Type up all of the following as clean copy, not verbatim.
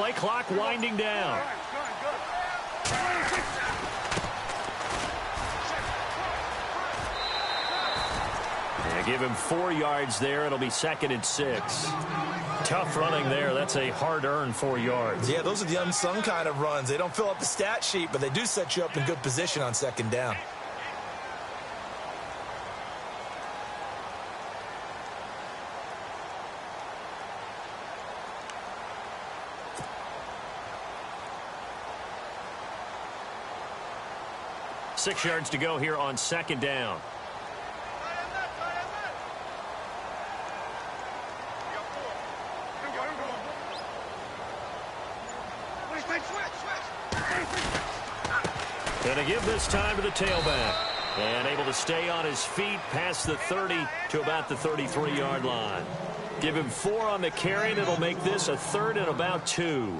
play clock winding down. Yeah, give him 4 yards there. It'll be 2nd and 6. Tough running there. That's a hard-earned 4 yards. Yeah, those are the unsung kind of runs. They don't fill up the stat sheet, but they do set you up in good position on 2nd down. Six yards to go here on 2nd down. Going to give this time to the tailback. And able to stay on his feet past the 30 to about the 33-yard line. Give him 4 on the carry, and it'll make this a 3rd and about 2.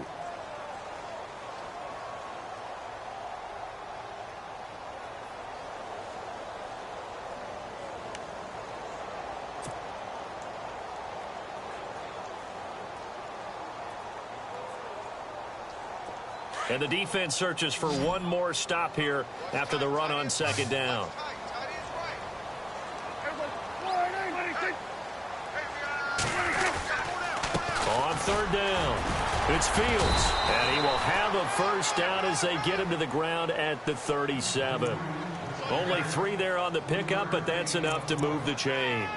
And the defense searches for one more stop here after the run on 2nd down. On 3rd down, it's Fields. And he will have a 1st down as they get him to the ground at the 37. Only 3 there on the pickup, but that's enough to move the chains.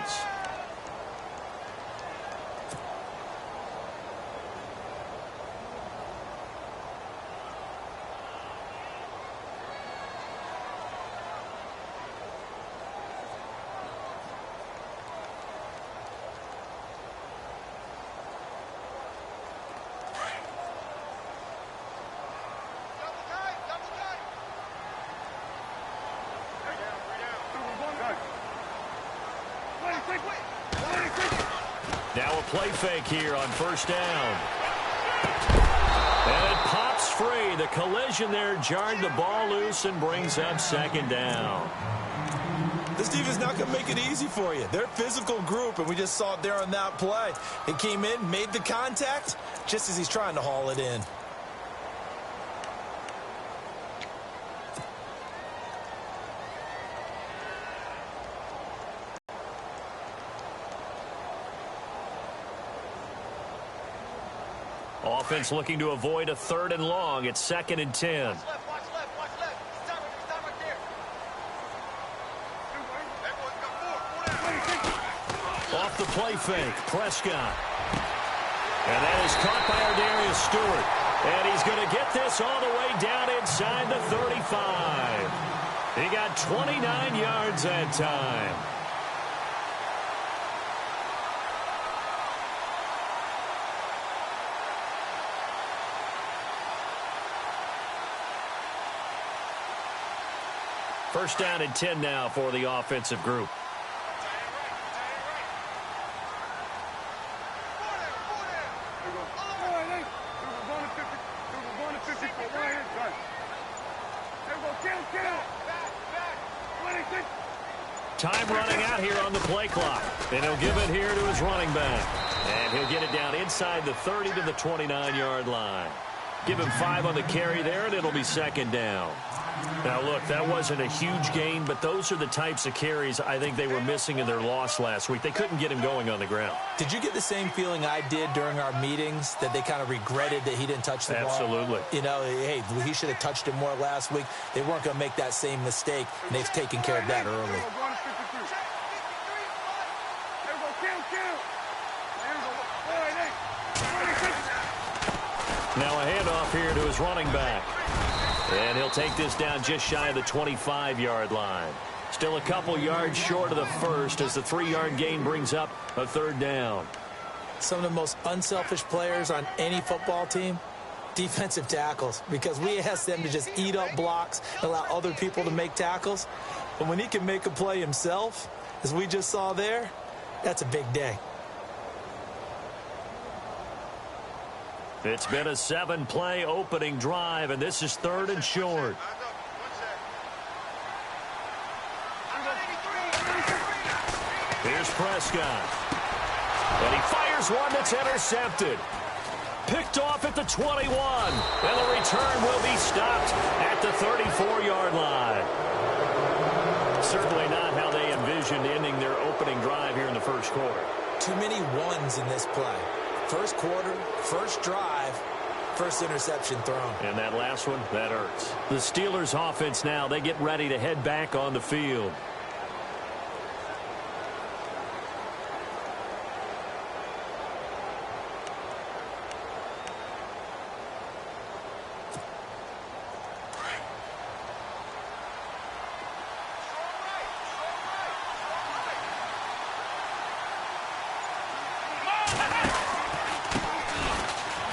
Now a play fake here on 1st down. And it pops free. The collision there jarred the ball loose and brings up 2nd down. This defense not going to make it easy for you. They're a physical group, and we just saw it there on that play. He came in, made the contact, just as he's trying to haul it in. Offense looking to avoid a 3rd and long. It's 2nd and 10. Watch left, watch left, watch left. Stop right there. Off the play fake, Prescott. And that is caught by Ardarius Stewart. And he's going to get this all the way down inside the 35. He got 29 yards that time. First down and 10 now for the offensive group. Time running out here on the play clock. And he'll give it here to his running back. And he'll get it down inside the 30 to the 29-yard line. Give him 5 on the carry there, and it'll be 2nd down. Now, look, that wasn't a huge gain, but those are the types of carries I think they were missing in their loss last week. They couldn't get him going on the ground. Did you get the same feeling I did during our meetings, that they kind of regretted that he didn't touch the ball? Absolutely. You know, hey, he should have touched it more last week. They weren't going to make that same mistake, and they've taken care of that early. Now a handoff here to his running back. And he'll take this down just shy of the 25-yard line. Still a couple yards short of the first as the 3-yard gain brings up a 3rd down. Some of the most unselfish players on any football team, defensive tackles, because we ask them to just eat up blocks and allow other people to make tackles. But when he can make a play himself, as we just saw there, that's a big day. It's been a 7-play opening drive, and this is 3rd and short. Here's Prescott. And he fires one that's intercepted. Picked off at the 21. And the return will be stopped at the 34-yard line. Certainly not how they envisioned ending their opening drive here in the first quarter. Too many ones in this play. First quarter, first drive, first interception thrown. And that last one, that hurts. The Steelers offense now, they get ready to head back on the field.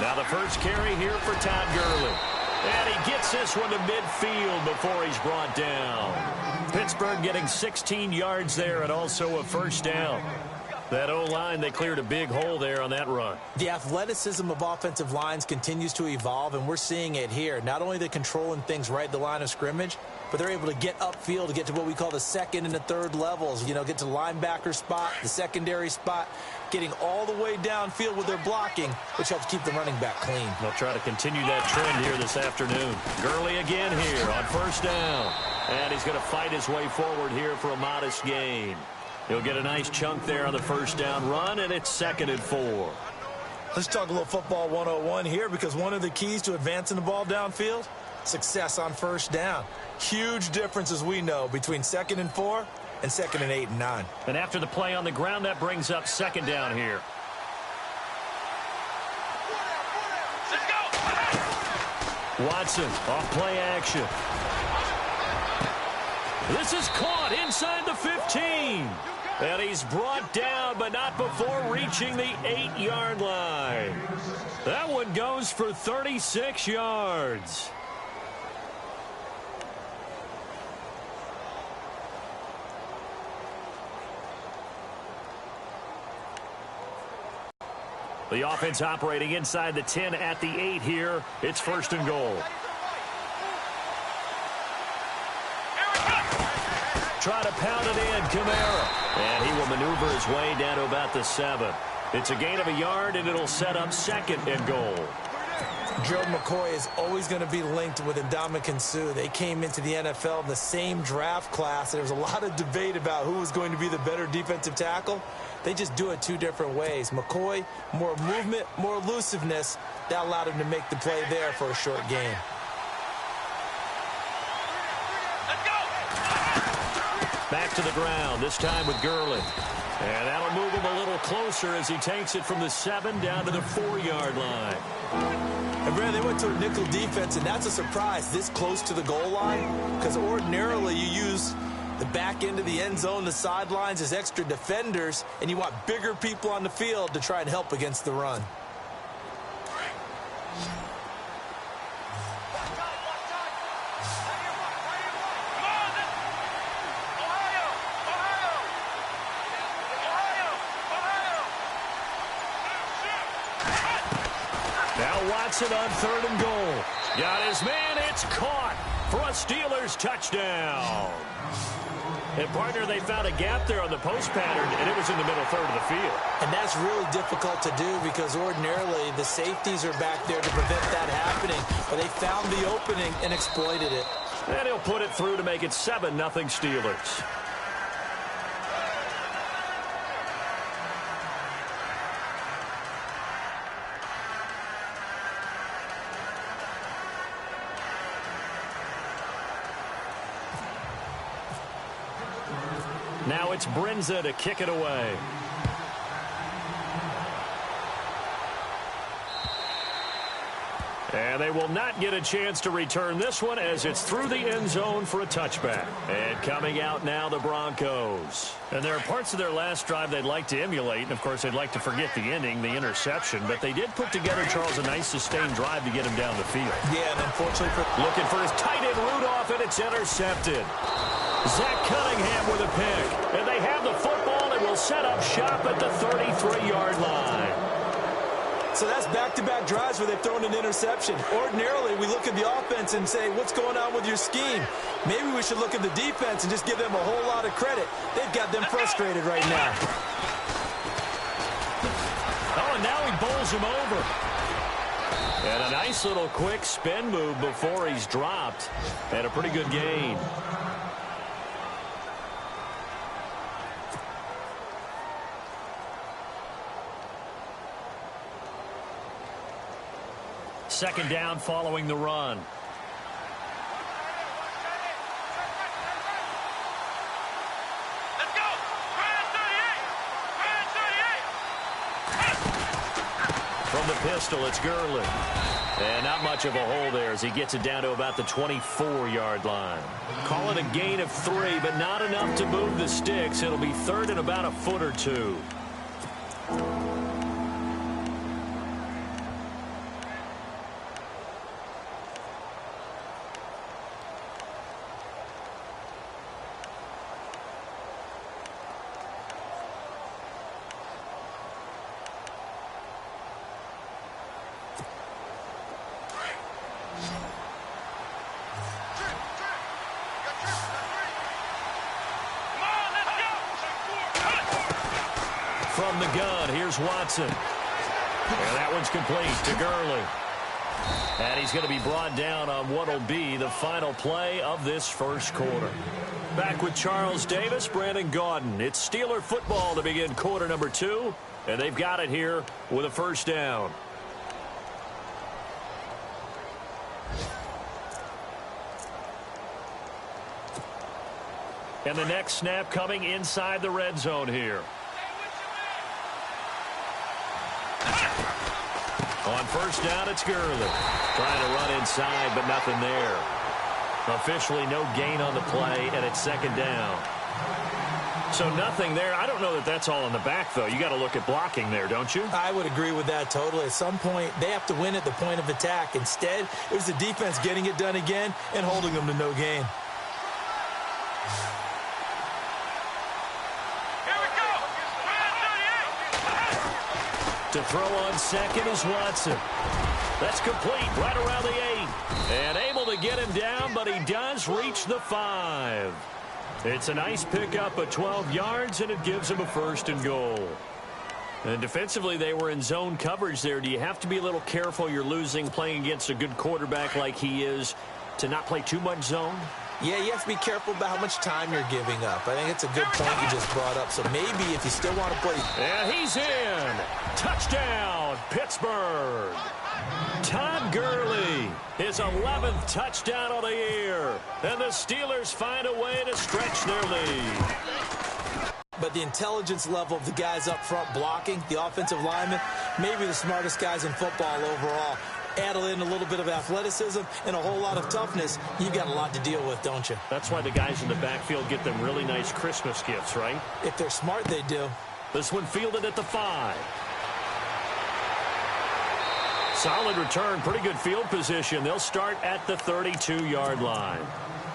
Now the first carry here for Todd Gurley. And he gets this one to midfield before he's brought down. Pittsburgh getting 16 yards there and also a first down. That O-line, they cleared a big hole there on that run. The athleticism of offensive lines continues to evolve, and we're seeing it here. Not only are they controlling things right at the line of scrimmage, but they're able to get upfield to get to what we call the second and the third levels. You know, get to the linebacker spot, the secondary spot, getting all the way downfield with their blocking, which helps keep the running back clean. They'll try to continue that trend here this afternoon. Gurley again here on first down. And he's going to fight his way forward here for a modest gain. He'll get a nice chunk there on the first down run, and it's 2nd and 4. Let's talk a little football 101 here, because one of the keys to advancing the ball downfield, success on first down. Huge difference, as we know, between 2nd and 4 and 2nd and 8 and 9. And after the play on the ground, that brings up 2nd down here. Watson off play action. This is caught inside the 15. And he's brought down, but not before reaching the 8-yard line. That one goes for 36 yards. The offense operating inside the 10 at the 8 here. It's 1st and goal. Try to pound it in, Kamara. And he will maneuver his way down to about the 7. It's a gain of a yard, and it'll set up 2nd and goal. Gerald McCoy is always going to be linked with Ndamukong Suh. They came into the NFL in the same draft class, and there was a lot of debate about who was going to be the better defensive tackle. They just do it two different ways. McCoy, more movement, more elusiveness. That allowed him to make the play there for a short gain. Back to the ground, this time with Gurley. And that'll move him a little closer as he takes it from the 7 down to the 4-yard line. And Brad, they went to a nickel defense, and that's a surprise this close to the goal line, because ordinarily you use the back end of the end zone, the sidelines as extra defenders, and you want bigger people on the field to try and help against the run. Watson on 3rd and goal. Got his man. It's caught for a Steelers touchdown. And, partner, they found a gap there on the post pattern, and it was in the middle third of the field. And that's really difficult to do, because ordinarily the safeties are back there to prevent that happening. But they found the opening and exploited it. And he'll put it through to make it 7-0 Steelers. Now it's Brinza to kick it away. And they will not get a chance to return this one, as it's through the end zone for a touchback. And coming out now, the Broncos. And there are parts of their last drive they'd like to emulate. And, of course, they'd like to forget the ending, the interception. But they did put together, Charles, a nice sustained drive to get him down the field. Yeah, and unfortunately, looking for his tight end Rudolph, and it's intercepted. Zach Cunningham with a pick. And they have the football and will set up shop at the 33-yard line. So that's back-to-back drives where they've thrown an interception. Ordinarily, we look at the offense and say, what's going on with your scheme? Maybe we should look at the defense and just give them a whole lot of credit. They've got them frustrated right now. Oh, and now he bowls him over. And a nice little quick spin move before he's dropped. And a pretty good gain. Second down following the run. Let's go. From the pistol, it's Gurley. And not much of a hole there as he gets it down to about the 24-yard line. Call it a gain of 3, but not enough to move the sticks. It'll be third and about a foot or two. From the gun, here's Watson. And that one's complete to Gurley. And he's going to be brought down on what will be the final play of this first quarter. Back with Charles Davis, Brandon Gaudin. It's Steeler football to begin quarter number 2. And they've got it here with a first down. And the next snap coming inside the red zone here. On first down, it's Gurley. Trying to run inside, but nothing there. Officially no gain on the play, and it's second down. So nothing there. I don't know that that's all in the back, though. You got to look at blocking there, don't you? I would agree with that totally. At some point, they have to win at the point of attack. Instead, it was the defense getting it done again and holding them to no gain. To throw on second is Watson. That's complete right around the 8. And able to get him down, but he does reach the 5. It's a nice pickup of 12 yards, and it gives him a first and goal. And defensively, they were in zone coverage there. Do you have to be a little careful you're losing playing against a good quarterback like he is to not play too much zone? Yeah, you have to be careful about how much time you're giving up. I think it's a good point you just brought up. So maybe if you still want to play. And he's in. Touchdown, Pittsburgh. Todd Gurley, his 11th touchdown of the year. And the Steelers find a way to stretch their lead. But the intelligence level of the guys up front blocking, the offensive linemen, maybe the smartest guys in football overall. Add in a little bit of athleticism and a whole lot of toughness, you've got a lot to deal with, don't you? That's why the guys in the backfield get them really nice Christmas gifts, right? If they're smart, they do. This one fielded at the 5. Solid return, pretty good field position. They'll start at the 32-yard line.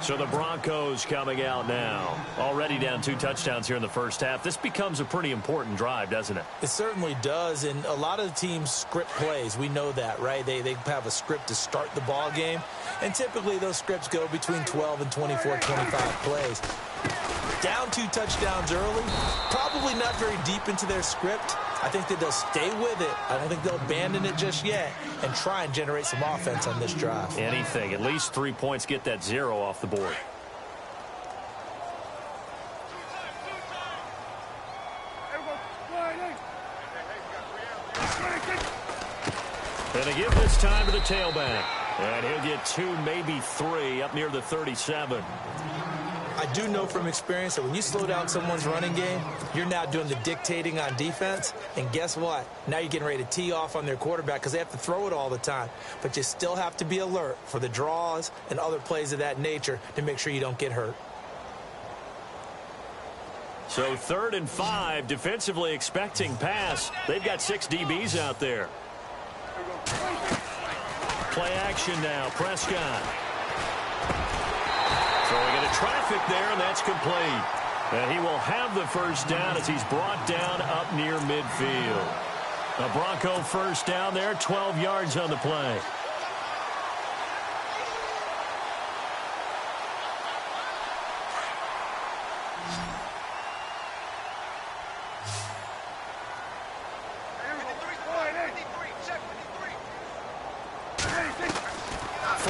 So the Broncos coming out now. Already down 2 touchdowns here in the first half. This becomes a pretty important drive, doesn't it? It certainly does, and a lot of the teams script plays. We know that, right? They have a script to start the ball game, and typically those scripts go between 12 and 24, 25 plays. Down 2 touchdowns early, probably not very deep into their script. I think that they'll stay with it. I don't think they'll abandon it just yet and try and generate some offense on this drive. Anything. At least 3 points, get that 0 off the board. And they give this time to the tailback. And he'll get 2, maybe 3 up near the 37. I do know from experience that when you slow down someone's running game, you're now doing the dictating on defense. And guess what? Now you're getting ready to tee off on their quarterback because they have to throw it all the time. But you still have to be alert for the draws and other plays of that nature to make sure you don't get hurt. So 3rd and 5, defensively expecting pass. They've got 6 DBs out there. Play action now, Prescott. Throwing into traffic there, and that's complete. And he will have the first down as he's brought down up near midfield. A Bronco first down there, 12 yards on the play.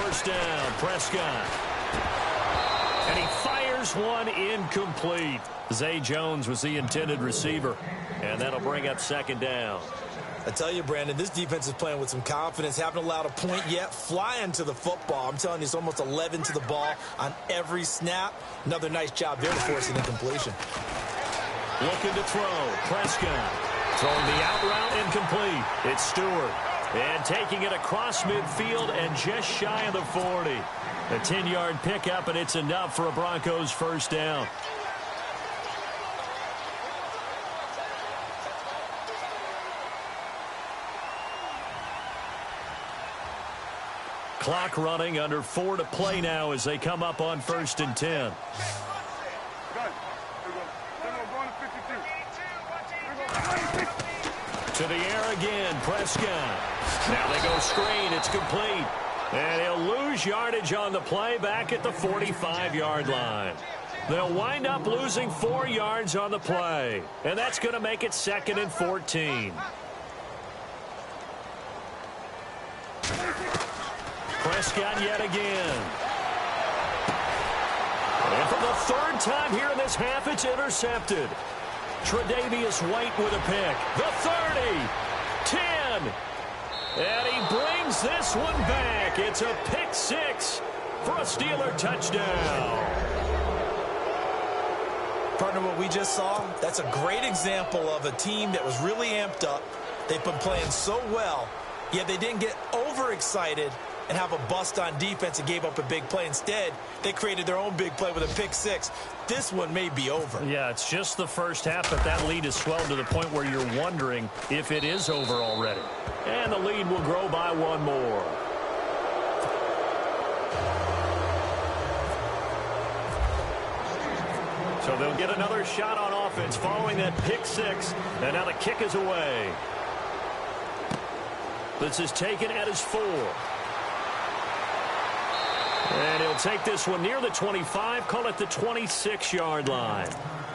first down. Prescott. And he fires one incomplete. Zay Jones was the intended receiver. And that'll bring up second down. I tell you, Brandon, this defense is playing with some confidence. Haven't allowed a point yet. Flying to the football. I'm telling you, it's almost 11 to the ball on every snap. Another nice job there to force an incompletion. Looking to throw. Prescott. Throwing the out route incomplete. It's Stewart. And taking it across midfield and just shy of the 40. A 10-yard pickup, and it's enough for a Broncos first down. Clock running, under 4 to play now as they come up on 1st and 10. To the air again, Prescott. Now they go screen, it's complete. And he'll lose yardage on the play back at the 45-yard line. They'll wind up losing 4 yards on the play. And that's going to make it 2nd and 14. Prescott yet again. And for the 3rd time here in this half, it's intercepted. Tre'Davious White with a pick. The 30. 10. And he brings this one back. It's a pick 6 for a Steeler touchdown. Partner, what we just saw, that's a great example of a team that was really amped up. They've been playing so well, yet they didn't get overexcited and have a bust on defense and gave up a big play. Instead, they created their own big play with a pick 6. This one may be over. Yeah, it's just the first half, but that lead has swelled to the point where you're wondering if it is over already. And the lead will grow by 1 more. So they'll get another shot on offense following that pick 6. And now the kick is away. This is taken at his 4. And he'll take this one near the 25, call it the 26-yard line.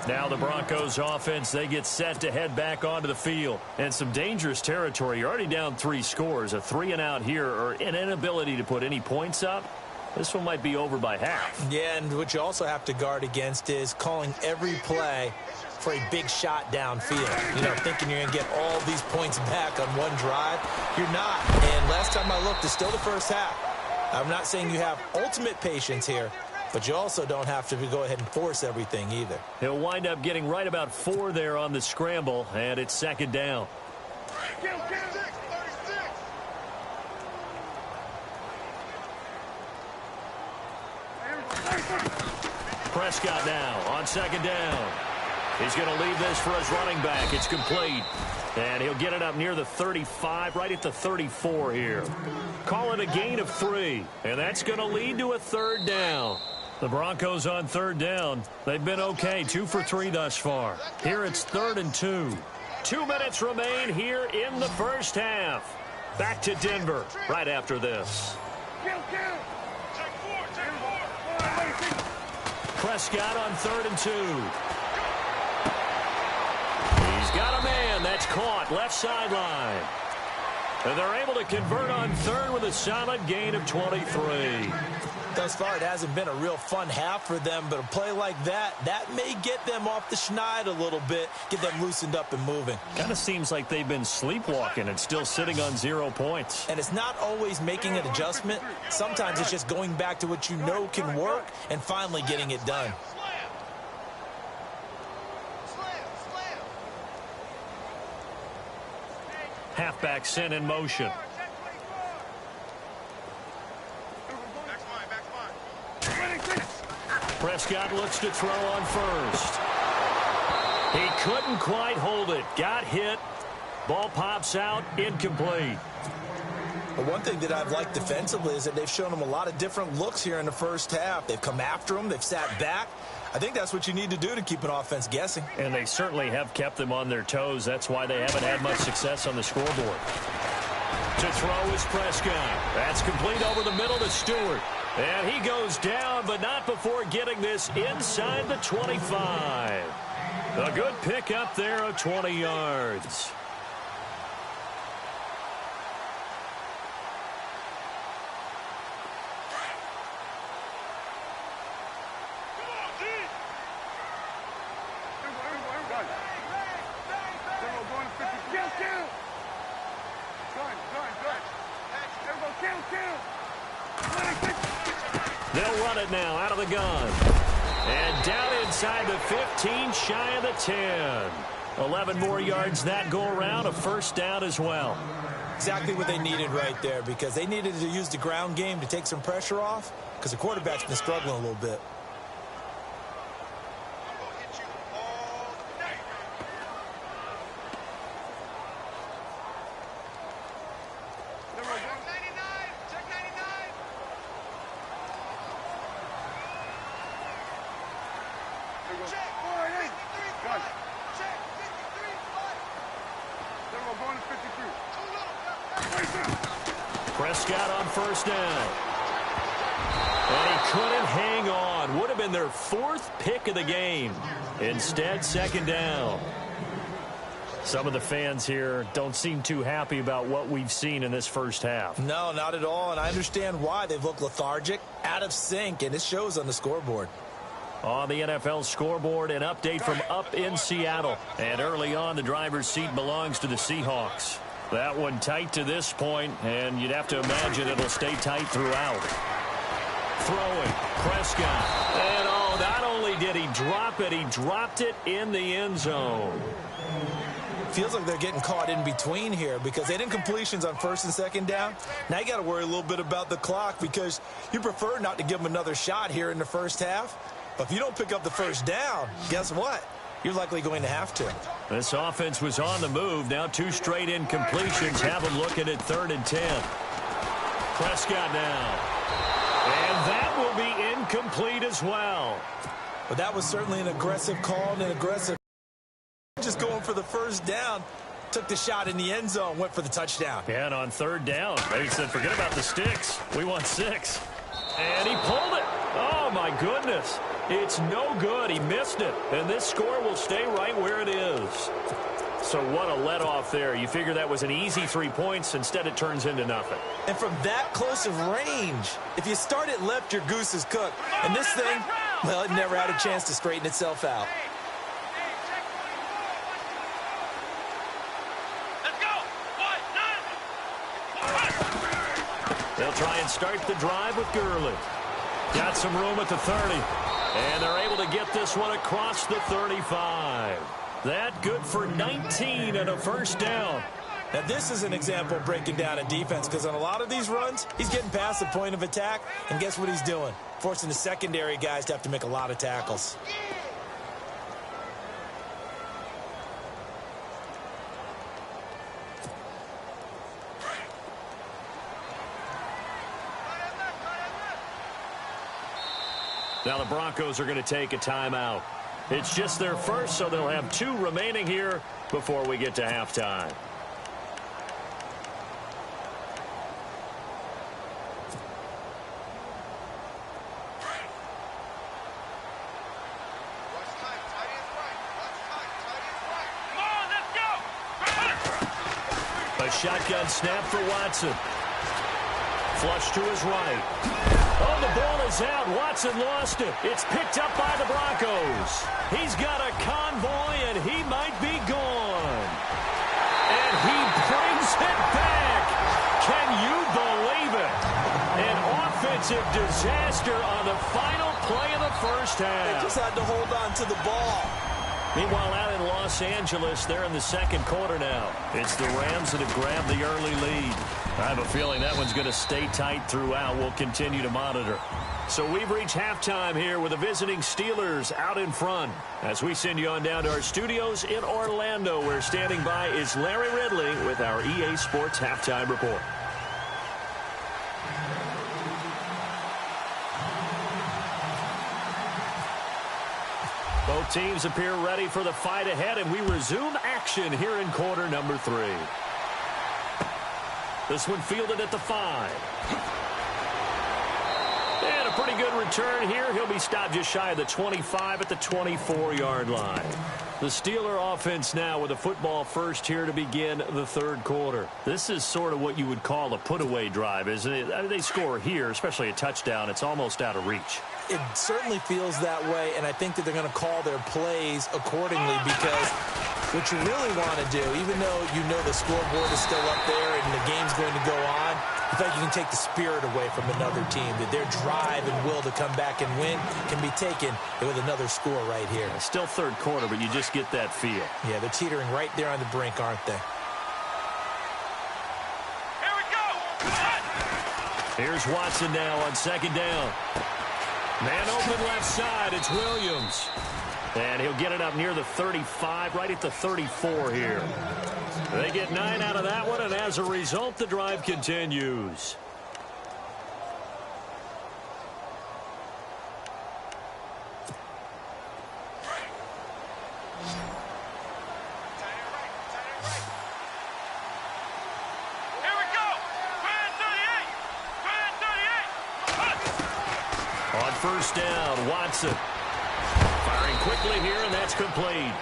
Now the Broncos offense, they get set to head back onto the field. And some dangerous territory. You're already down 3 scores. A 3-and-out here, or an inability to put any points up. This one might be over by half. Yeah, and what you also have to guard against is calling every play for a big shot downfield. You know, thinking you're going to get all these points back on one drive. You're not. And last time I looked, it's still the first half. I'm not saying you have ultimate patience here, but you also don't have to go ahead and force everything either. He'll wind up getting right about 4 there on the scramble, and it's 2nd down. Prescott now on 2nd down. He's going to leave this for his running back. It's complete. And he'll get it up near the 35, right at the 34 here. Call it a gain of 3. And that's going to lead to a 3rd down. The Broncos on 3rd down. They've been okay, 2 for 3 thus far. Here it's 3rd and 2. 2 minutes remain here in the first half. Back to Denver right after this. Prescott on 3rd and 2. He's got a man that's caught left sideline. And they're able to convert on 3rd with a solid gain of 23. Thus far, it hasn't been a real fun half for them, but a play like that may get them off the schneid a little bit, get them loosened up and moving. Kind of seems like they've been sleepwalking and still sitting on 0 points. And it's not always making an adjustment. Sometimes it's just going back to what you know can work and finally getting it done. Halfback sent in motion. Prescott looks to throw on 1st. He couldn't quite hold it. Got hit. Ball pops out. Incomplete. But one thing that I've liked defensively is that they've shown him a lot of different looks here in the first half. They've come after him. They've sat back. I think that's what you need to do to keep an offense guessing. And they certainly have kept them on their toes. That's why they haven't had much success on the scoreboard. To throw is Prescott. That's complete over the middle to Stewart. And he goes down, but not before getting this inside the 25. A good pickup there of 20 yards. They'll run it now out of the gun. And down inside the 15, shy of the 10. 11 more yards that go around, a first down as well. Exactly what they needed right there, because they needed to use the ground game to take some pressure off, because the quarterback's been struggling a little bit. Prescott on first down. And he couldn't hang on. Would have been their 4th pick of the game. Instead, second down. Some of the fans here don't seem too happy about what we've seen in this first half. No, not at all, and I understand why. They've looked lethargic, out of sync, and it shows on the scoreboard. On the NFL scoreboard, an update from up in Seattle. And early on, the driver's seat belongs to the Seahawks. That one tight to this point, and you'd have to imagine it'll stay tight throughout. Throwing, Prescott. And oh, not only did he drop it, he dropped it in the end zone. Feels like they're getting caught in between here because they didn't completions on first and second down. Now you got to worry a little bit about the clock because you prefer not to give them another shot here in the first half. But if you don't pick up the first down, guess what? You're likely going to have to. This offense was on the move. Now 2 straight incompletions have them looking at 3rd and 10. Prescott now. And that will be incomplete as well. But that was certainly an aggressive call and an aggressive. Just going for the first down. Took the shot in the end zone, went for the touchdown. Yeah, and on 3rd down, they said, forget about the sticks. We want 6. And he pulled it. Oh, my goodness. It's no good. He missed it. And this score will stay right where it is. So what a let-off there. You figure that was an easy 3 points. Instead, it turns into nothing. And from that close of range, if you start it left, your goose is cooked. And this thing, well, it never had a chance to straighten itself out. They'll try and start the drive with Gurley. Got some room at the 30. And they're able to get this one across the 35. That good for 19 and a first down. Now, this is an example of breaking down a defense because on a lot of these runs, he's getting past the point of attack. And guess what he's doing? Forcing the secondary guys to have to make a lot of tackles. Now the Broncos are going to take a timeout. It's just their first, so they'll have 2 remaining here before we get to halftime. A shotgun snap for Watson. Flush to his right. Oh, the ball is out. Watson lost it. It's picked up by the Broncos. He's got a convoy, and he might be gone. And he brings it back. Can you believe it? An offensive disaster on the final play of the first half. They just had to hold on to the ball. Meanwhile, out in Los Angeles, they're in the second quarter now. It's the Rams that have grabbed the early lead. I have a feeling that one's going to stay tight throughout. We'll continue to monitor. So we've reached halftime here with the visiting Steelers out in front. As we send you on down to our studios in Orlando, where standing by is Larry Ridley with our EA Sports Halftime Report. Both teams appear ready for the fight ahead, and we resume action here in quarter number 3. This one fielded at the 5. And a pretty good return here. He'll be stopped just shy of the 25 at the 24-yard line. The Steeler offense now with a football first here to begin the 3rd quarter. This is sort of what you would call a put-away drive, isn't it? I mean, they score here, especially a touchdown. It's almost out of reach. It certainly feels that way, and I think that they're going to call their plays accordingly because what you really want to do, even though you know the scoreboard is still up there and the game's going to go on, I feel like you can take the spirit away from another team, that their drive and will to come back and win can be taken with another score right here. Still third quarter, but you just get that feel. Yeah, they're teetering right there on the brink, aren't they? Here we go. Here's Watson now on second down. Man open left side. It's Williams. And he'll get it up near the 35, right at the 34 here. They get 9 out of that one, and as a result, the drive continues. Here we go. 38. On first down, Watson. Firing quickly here, and that's complete.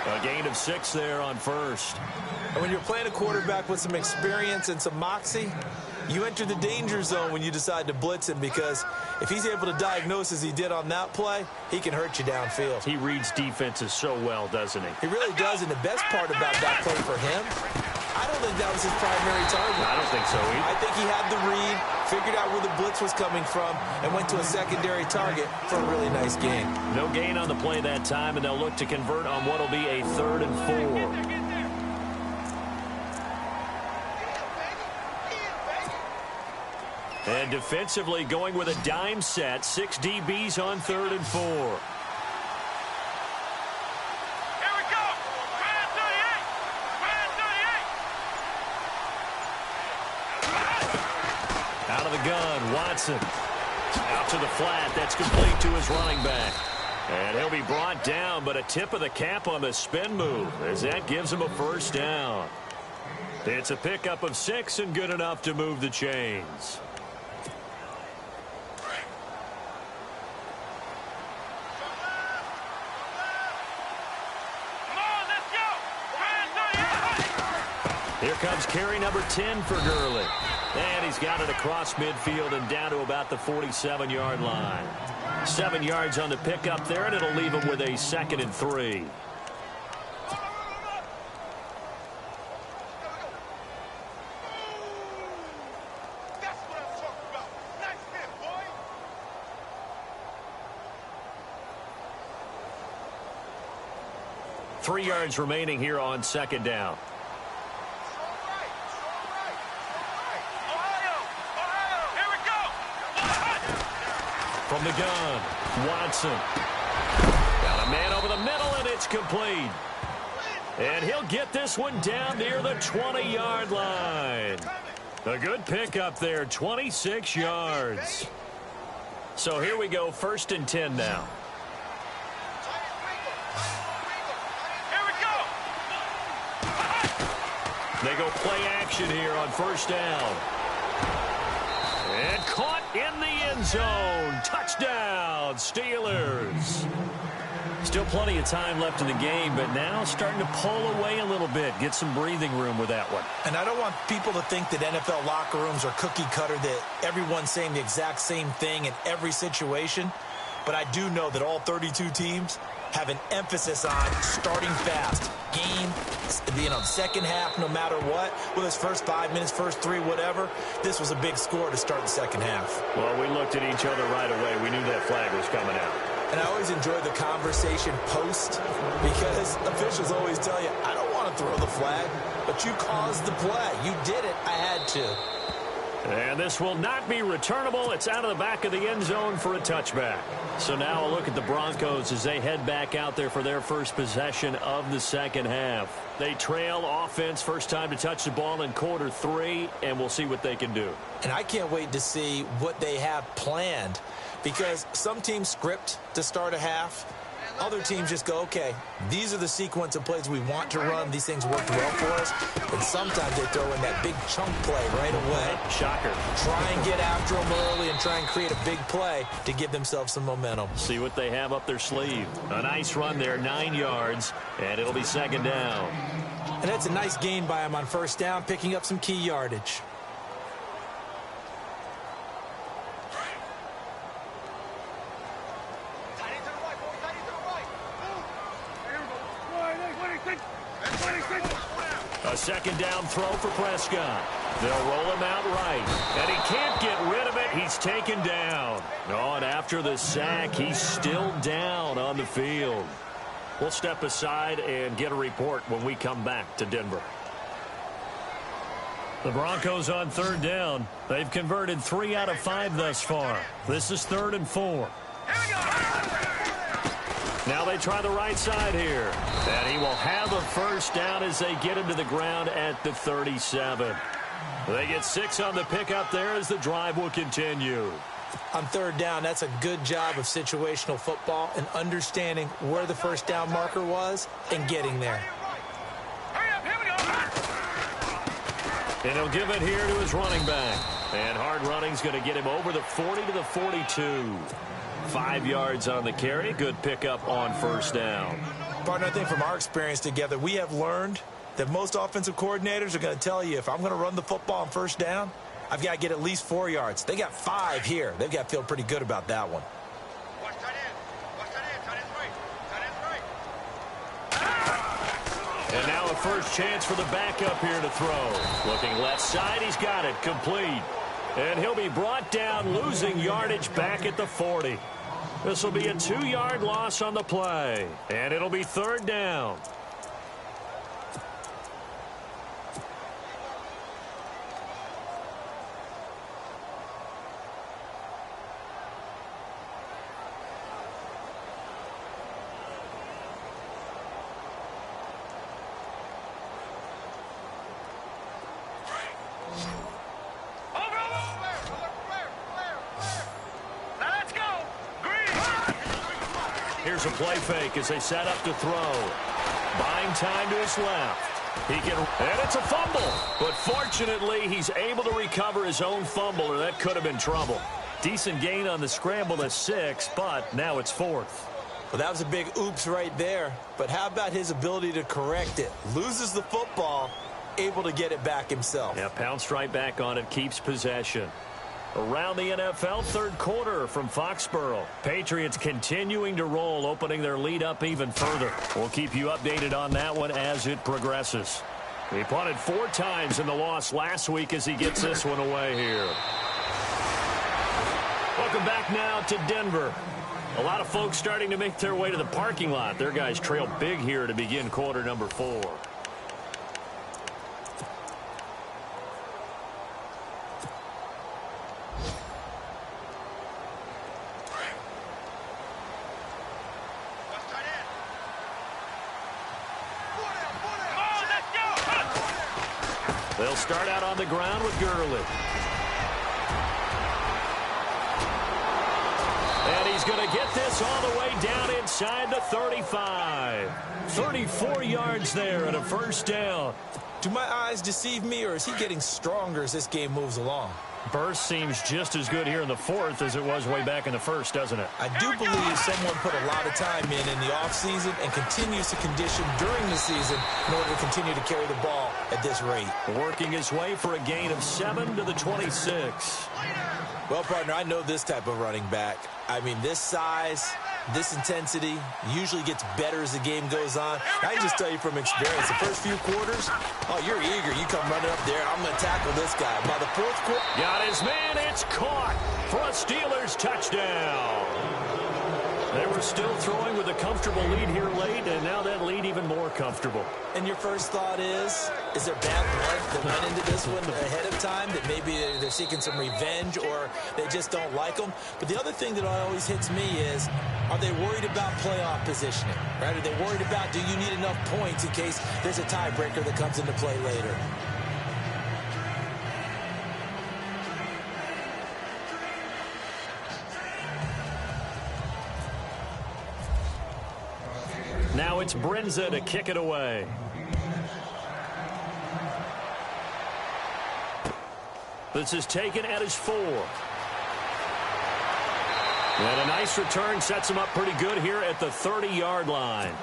A gain of 6 there on first. And when you're playing a quarterback with some experience and some moxie, you enter the danger zone when you decide to blitz him, because if he's able to diagnose as he did on that play, he can hurt you downfield. He reads defenses so well, doesn't he? He really does, and the best part about that play for him, I don't think that was his primary target. I don't think so either. I think he had the read, figured out where the blitz was coming from, and went to a secondary target for a really nice gain. No gain on the play that time, and they'll look to convert on what will be a 3rd and 4. And defensively going with a dime set, 6 DBs on 3rd and 4. Here we go. 38. Out of the gun, Watson. Out to the flat. That's complete to his running back. And he'll be brought down, but a tip of the cap on the spin move, as that gives him a first down. It's a pickup of 6 and good enough to move the chains. Here comes carry number 10 for Gurley. And he's got it across midfield and down to about the 47-yard line. 7 yards on the pickup there, and it'll leave him with a 2nd and 3. That's what I'm talking about. Nice hit, boy. Three yards remaining here on second down. From the gun, Watson. Got a man over the middle, and it's complete. And he'll get this one down near the 20-yard line. A good pickup there, 26 yards. So here we go, 1st and 10 now. Here we go. They go play action here on first down. And caught in the end zone. Touchdown, Steelers. Still plenty of time left in the game, but now starting to pull away a little bit. Get some breathing room with that one. And I don't want people to think that NFL locker rooms are cookie cutter, that everyone's saying the exact same thing in every situation. But I do know that all 32 teams have an emphasis on starting fast. Game, second half, no matter what. Whether it's first 5 minutes, first 3, whatever. This was a big score to start the second half. Well, we looked at each other right away. We knew that flag was coming out. And I always enjoy the conversation post, because officials always tell you, I don't want to throw the flag, but you caused the play. You did it. I had to. And this will not be returnable. It's out of the back of the end zone for a touchback. So now a look at the Broncos as they head back out there for their first possession of the second half. They trail offense, first time to touch the ball in quarter 3, and we'll see what they can do. And I can't wait to see what they have planned, because some teams script to start a half. Other teams just go, okay, these are the sequence of plays we want to run. These things worked well for us. And sometimes they throw in that big chunk play right away. Shocker. Try and get after them early and try and create a big play to give themselves some momentum. See what they have up their sleeve. A nice run there, 9 yards, and it'll be second down. And that's a nice gain by him on first down, picking up some key yardage. A second down throw for Prescott. They'll roll him out right. And he can't get rid of it. He's taken down. Oh, and after the sack, he's still down on the field. We'll step aside and get a report when we come back to Denver. The Broncos on third down. They've converted 3 out of 5 thus far. This is 3rd and 4. Now they try the right side here. And he will have a first down as they get him to the ground at the 37. They get 6 on the pickup there as the drive will continue. On third down, that's a good job of situational football and understanding where the first down marker was and getting there. And he'll give it here to his running back. And hard running's going to get him over the 40 to the 42. 5 yards on the carry. Good pickup on first down. Partner, I think from our experience together, we have learned that most offensive coordinators are going to tell you, if I'm going to run the football on first down, I've got to get at least 4 yards. They got 5 here. They've got to feel pretty good about that one. Watch that in. Watch that in. Tight end's right. Tight end's right. And now a first chance for the backup here to throw. Looking left side, he's got it. Complete. And he'll be brought down, losing yardage back at the 40. This will be a 2-yard loss on the play. And it'll be third down. Here's a play fake as they set up to throw. Buying time to his left. And it's a fumble. But fortunately, he's able to recover his own fumble, or that could have been trouble. Decent gain on the scramble to 6, but now it's 4th. Well, that was a big oops right there. But how about his ability to correct it? Loses the football, able to get it back himself. Yeah, pounced right back on it, keeps possession. Around the NFL, third quarter from Foxborough. Patriots continuing to roll, opening their lead up even further. We'll keep you updated on that one as it progresses. He punted 4 times in the loss last week as he gets this one away here. Welcome back now to Denver. A lot of folks starting to make their way to the parking lot. Their guys trail big here to begin quarter number 4. They'll start out on the ground with Gurley. And he's going to get this all the way down inside the 35. 34 yards there and a first down. Do my eyes deceive me, or is he getting stronger as this game moves along? Burst seems just as good here in the 4th as it was way back in the 1st, doesn't it? I do believe someone put a lot of time in the offseason and continues to condition during the season in order to continue to carry the ball at this rate. Working his way for a gain of 7 to the 26. Well, partner, I know this type of running back. I mean, this size, this intensity usually gets better as the game goes on. I can just tell you from experience, the first few quarters, oh, you're eager. You come running up there, I'm going to tackle this guy. By the 4th quarter... Got his man, it's caught for a Steelers touchdown. They were still throwing with a comfortable lead here late, and now that lead even more comfortable. And your first thought is there bad blood that went into this one ahead of time, that maybe they're seeking some revenge or they just don't like them? But the other thing that always hits me is, are they worried about playoff positioning? Right? Are they worried about, do you need enough points in case there's a tiebreaker that comes into play later? Now it's Brinza to kick it away. This is taken at his 4. And a nice return sets him up pretty good here at the 30-yard line.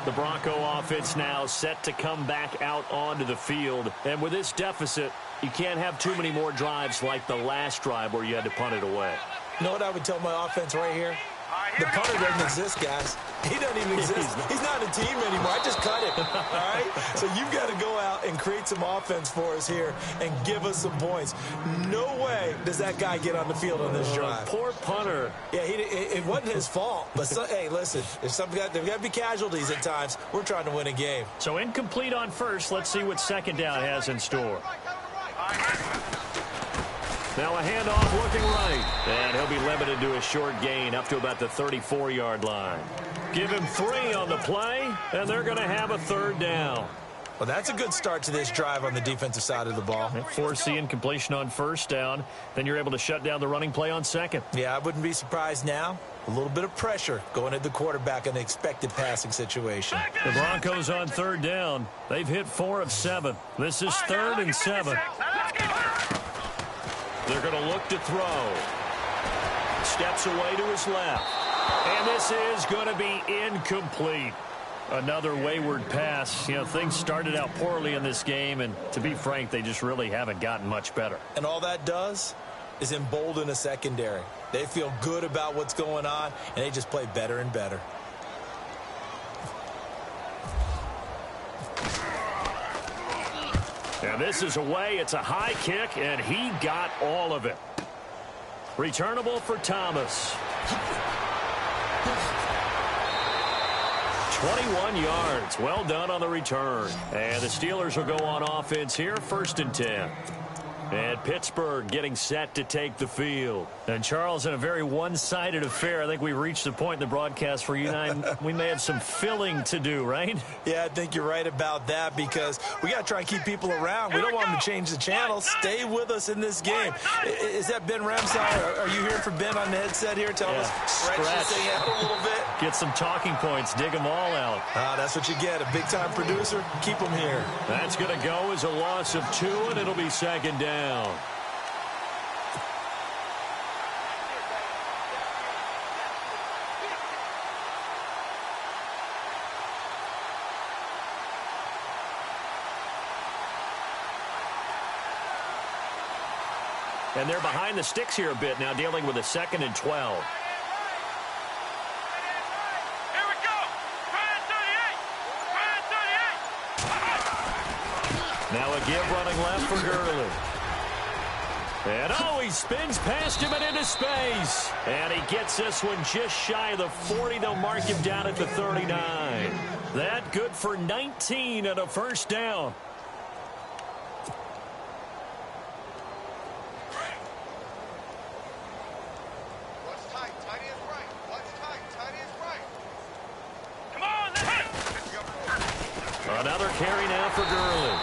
The Bronco offense now set to come back out onto the field. And with this deficit, you can't have too many more drives like the last drive where you had to punt it away. You know what I would tell my offense right here? The punter doesn't exist, guys. He doesn't even exist. He's not a team anymore. I just cut him, all right? So you've got to go out and create some offense for us here and give us some points. No way does that guy get on the field on this drive. Poor punter. Yeah, it wasn't his fault. But, hey, listen, there's got to be casualties at times. We're trying to win a game. So incomplete on first. Let's see what second down has in store. Now a handoff looking right. And he'll be limited to a short gain up to about the 34-yard line. Give him 3 on the play, and they're going to have a third down. Well, that's a good start to this drive on the defensive side of the ball. Force the incompletion on first down. Then you're able to shut down the running play on second. Yeah, I wouldn't be surprised now. A little bit of pressure going at the quarterback in the expected passing situation. The Broncos on third down. They've hit 4 of 7. This is 3rd and 7. They're going to look to throw. Steps away to his left. And this is going to be incomplete. Another wayward pass. You know, things started out poorly in this game, and to be frank, they just really haven't gotten much better. And all that does is embolden a secondary. They feel good about what's going on, and they just play better and better. And this is away. It's a high kick, and he got all of it. Returnable for Thomas. 21 yards. Well done on the return. And the Steelers will go on offense here, 1st and 10. And Pittsburgh getting set to take the field. And, Charles, in a very one-sided affair, I think we've reached the point in the broadcast where you and I, we may have some filling to do, right? Yeah, I think you're right about that because we got to try and keep people around. We don't want them to change the channel. Stay with us in this game. Is that Ben Ramsey? Are you hearing from Ben on the headset here? Tell us, stretch this thing out a little bit. Get some talking points. Dig them all out. That's what you get. A big-time producer. Keep them here. That's going to go as a loss of 2, and it'll be 2nd down. And they're behind the sticks here a bit now, dealing with a 2nd and 12. Here we go. Now a give running left for Gurley. And he spins past him and into space. And he gets this one just shy of the 40. They'll mark him down at the 39. That good for 19 and a 1st down. Another carry now for Gurley.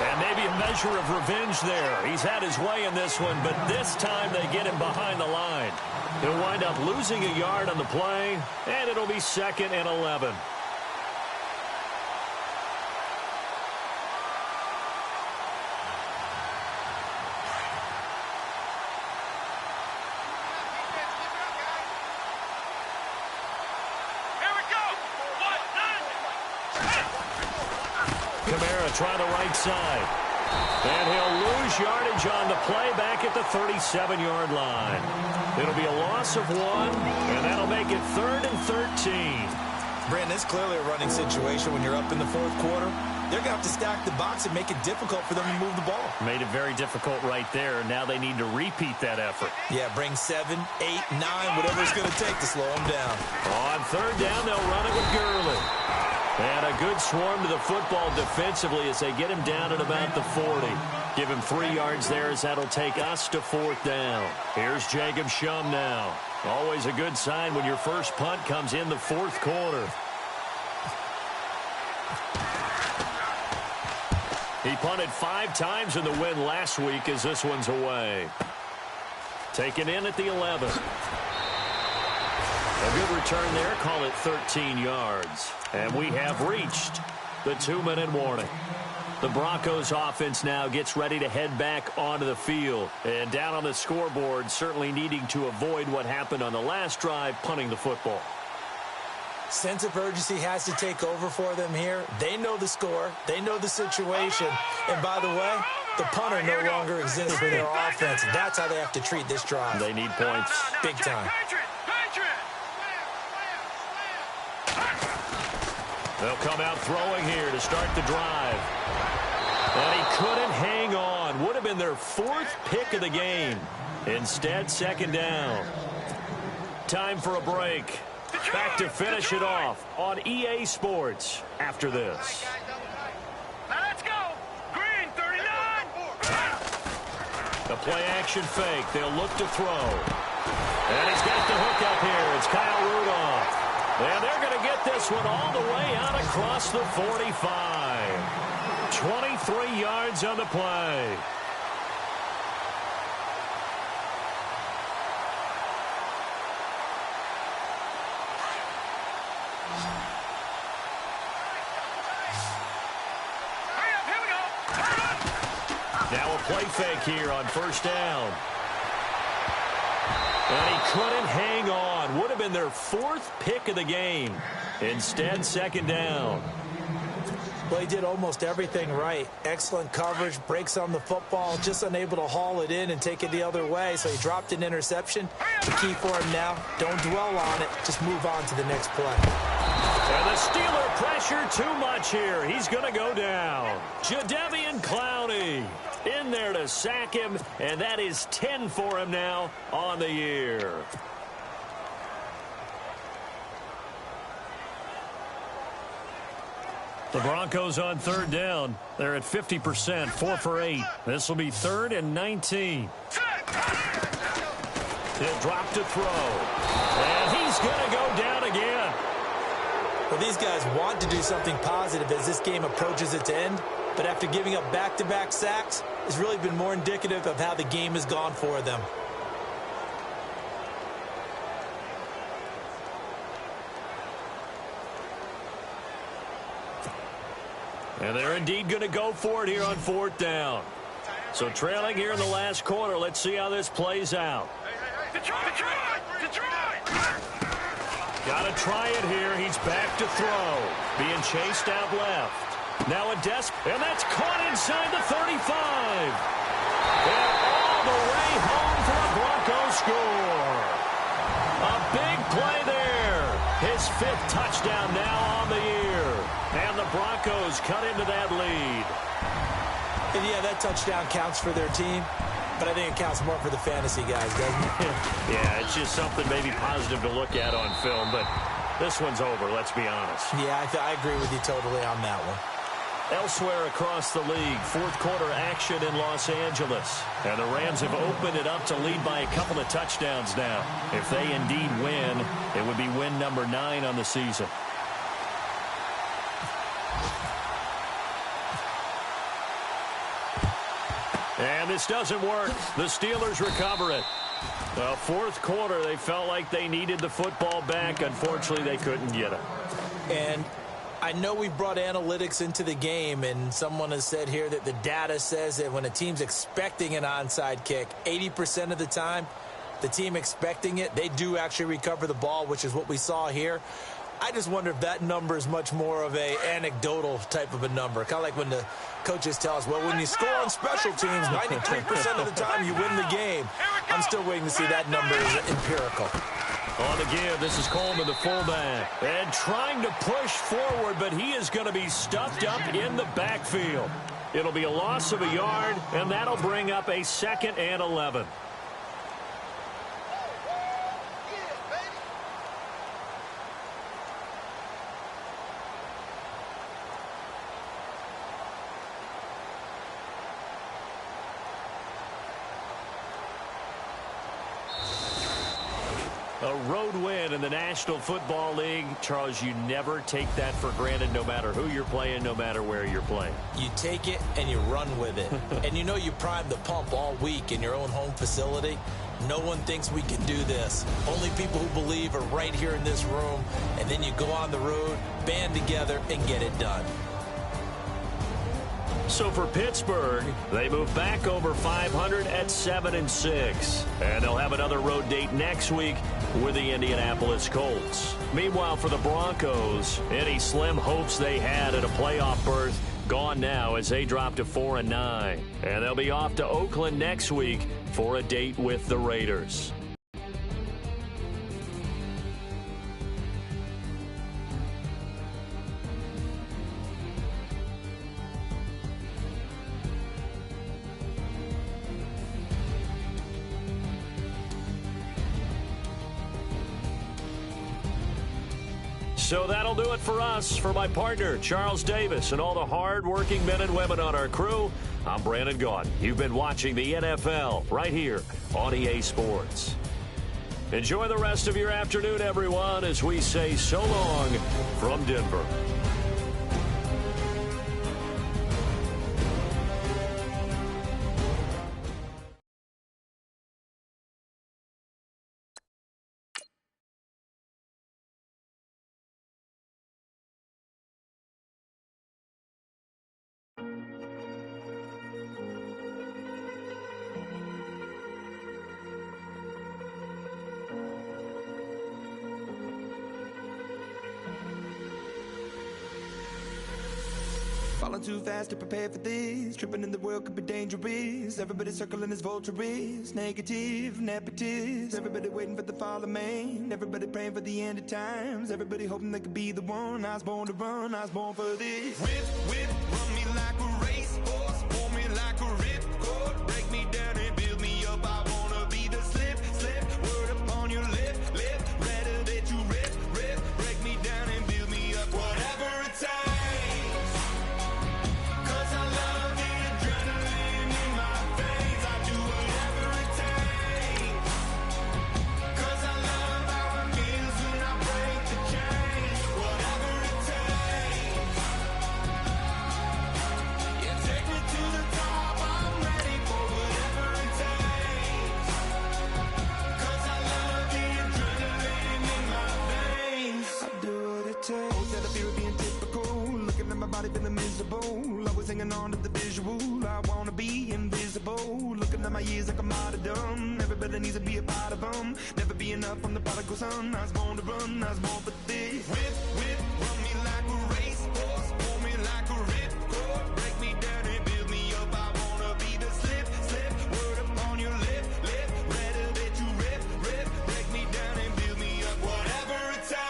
And maybe a measure of revenge there. He's had his way in this one, but this time they get him behind the line. He'll wind up losing a yard on the play, and it'll be 2nd and 11. Try the right side. And he'll lose yardage on the play back at the 37-yard line. It'll be a loss of 1, and that'll make it 3rd and 13. Brandon, it's clearly a running situation when you're up in the 4th quarter. They're going to have to stack the box and make it difficult for them to move the ball. Made it very difficult right there. Now they need to repeat that effort. Yeah, bring 7, 8, 9, whatever it's going to take to slow them down. On 3rd down, they'll run it with Gurley. And a good swarm to the football defensively as they get him down at about the 40. Give him 3 yards there as that'll take us to 4th down. Here's Jacob Shum now. Always a good sign when your first punt comes in the 4th quarter. He punted 5 times in the win last week as this one's away. Taken in at the 11. A good return there. Call it 13 yards. And we have reached the 2-minute warning. The Broncos offense now gets ready to head back onto the field. And down on the scoreboard, certainly needing to avoid what happened on the last drive, punting the football. Sense of urgency has to take over for them here. They know the score. They know the situation. And by the way, the punter no longer exists for their offense. That's how they have to treat this drive. They need points. Big time. They'll come out throwing here to start the drive. And he couldn't hang on. Would have been their 4th pick of the game. Instead, 2nd down. Time for a break. Back to finish it off on EA Sports after this. Now let's go. Green 39. The play action fake. They'll look to throw. And he's got the hook up here. It's Kyle Rudolph. And they're going to get this one all the way out across the 45. 23 yards on the play. Now a play fake here on 1st down. And he couldn't hang on. Would have been their 4th pick of the game. Instead, 2nd down. Well, he did almost everything right. Excellent coverage, breaks on the football, just unable to haul it in and take it the other way. So he dropped an interception. The key for him now, don't dwell on it. Just move on to the next play. And the Steeler pressure too much here. He's going to go down. Jadeveon Clowney in there to sack him, and that is 10 for him now on the year. The Broncos on 3rd down. They're at 50%, 4 for 8. This will be 3rd and 19. He'll drop to throw. And he's going to go down again. Well, these guys want to do something positive as this game approaches its end. But after giving up back-to-back sacks, it's really been more indicative of how the game has gone for them. And they're indeed going to go for it here on 4th down. So trailing here in the last quarter. Let's see how this plays out. Got to try it here. He's back to throw. Being chased out left. Now a desk, and that's caught inside the 35. And all the way home for a Broncos score. A big play there. His 5th touchdown now on the year. And the Broncos cut into that lead. And yeah, that touchdown counts for their team, but I think it counts more for the fantasy guys, doesn't it? Yeah, it's just something maybe positive to look at on film, but this one's over, let's be honest. Yeah, I agree with you totally on that one. Elsewhere across the league, 4th quarter action in Los Angeles. And the Rams have opened it up to lead by a couple of touchdowns now. If they indeed win, it would be win number 9 on the season. And this doesn't work. The Steelers recover it. 4th quarter, they felt like they needed the football back. Unfortunately, they couldn't get it. And I know we brought analytics into the game, and someone has said here that the data says that when a team's expecting an onside kick, 80% of the time, the team expecting it, they do actually recover the ball, which is what we saw here. I just wonder if that number is much more of a anecdotal type of a number. Kind of like when the coaches tell us, well, when you score on special teams, 93% of the time you win the game. I'm still waiting to see that number is empirical. On the give, this is Coleman, the fullback. And trying to push forward, but he is going to be stuffed up in the backfield. It'll be a loss of a yard, and that'll bring up a 2nd and 11. A road win in the National Football League. Charles, you never take that for granted no matter who you're playing, no matter where you're playing. You take it and you run with it. And you know you primed the pump all week in your own home facility. No one thinks we can do this. Only people who believe are right here in this room. And then you go on the road, band together, and get it done. So for Pittsburgh, they move back over 500 at 7-6. And they'll have another road date next week with the Indianapolis Colts. Meanwhile, for the Broncos, any slim hopes they had at a playoff berth gone now as they drop to 4-9. And they'll be off to Oakland next week for a date with the Raiders. So that'll do it for us. For my partner, Charles Davis, and all the hard-working men and women on our crew, I'm Brandon Gaudin. You've been watching the NFL right here on EA Sports. Enjoy the rest of your afternoon, everyone, as we say so long from Denver. Falling too fast to prepare for this. Tripping in the world could be dangerous. Everybody circling as vultures. Negative, nepotist. Everybody waiting for the fall of man. Everybody praying for the end of times. Everybody hoping they could be the one. I was born to run, I was born for this. Whip, whip, run me like a racehorse. Pull me like a ripcord. Break me down and build me up. I wanna be the slip, slip. Word upon your lip, lip. Rather that you rip, rip. Break me down and build me up. Whatever it takes. Feeling miserable, always hanging on to the visual. I wanna be invisible, looking at my years like I'm martyrdom. Everybody needs to be a part of them. Never be enough from the prodigal son. I was born to run, I was born for this. Whip, whip, run me like a racehorse. Pull me like a ripcord. Break me down and build me up. I wanna be the slip, slip. Word upon your lip, lip. Rather that you rip, rip. Break me down and build me up. Whatever it takes.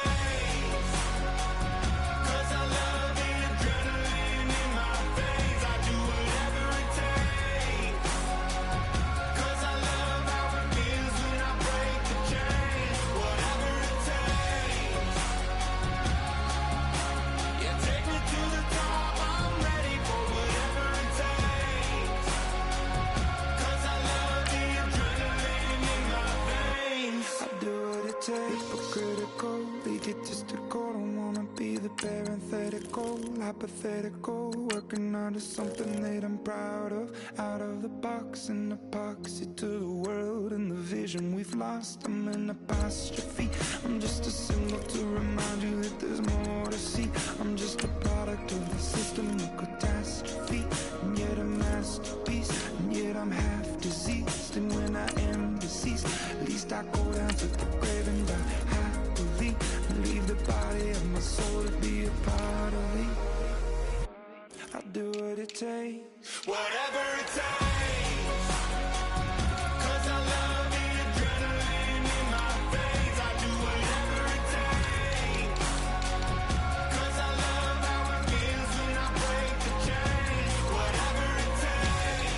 Hypocritical, egotistical, don't wanna be the parenthetical, hypothetical, working onto something that I'm proud of, out of the box, an epoxy to the world and the vision we've lost. I'm an apostrophe, I'm just a symbol to remind you that there's more to see. I'm just a product of the system of catastrophe, and yet a masterpiece, and yet I'm half diseased. And when I am deceased, at least I go down to the grave and die happily, and leave the body of my soul to be a part of me. I'll do what it takes, whatever it takes. Cause I love the adrenaline in my veins. I do whatever it takes. Cause I love how it feels when I break the chain. Whatever it takes.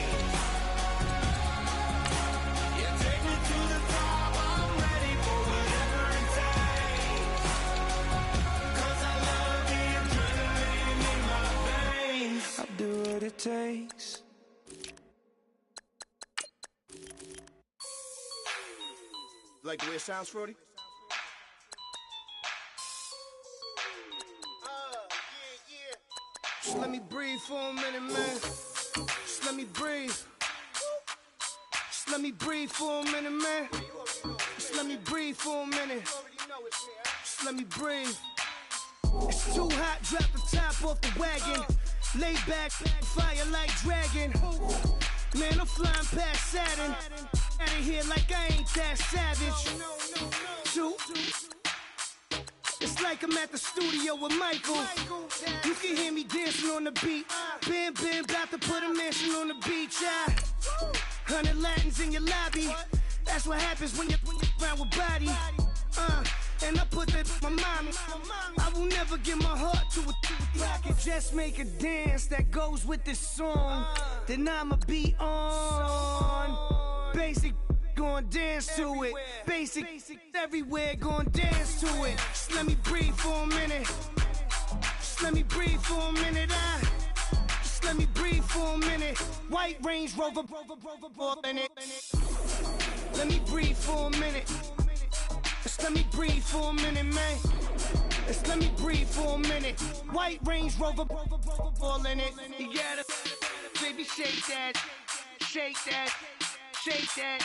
Yeah, take me to the top. I'm ready for whatever it takes. Cause I love the adrenaline in my veins. I'll do what it takes. Like the way it sounds, Frody? Just let me breathe for a minute, man. Just let me breathe. Just let me breathe for a minute, man. Just let me breathe for a minute. Just let me breathe. It's too hot, drop the top off the wagon. Lay back, fire like dragon. Man, I'm flying past Saturn. Out of here like I ain't that savage. Two. It's like I'm at the studio with Michael. You can hear me dancing on the beat. Bam, bam, about to put a mansion on the beach. 100 Latins in your lobby. That's what happens when you're around with body. And I put that in my mama. I will never give my heart to it. I can just make a dance that goes with this song. Then I'ma be on. Basic, gon' dance to it. Basic everywhere, gon' dance to it. Just let me breathe for a minute. Just let me breathe for a minute. Just let me breathe for a minute. White Range Rover, in it. Let me breathe for a minute. Just let me breathe for a minute, man. Just let me breathe for a minute. White Range Rover, all in it. You gotta, baby, shake that, shake that, shake that.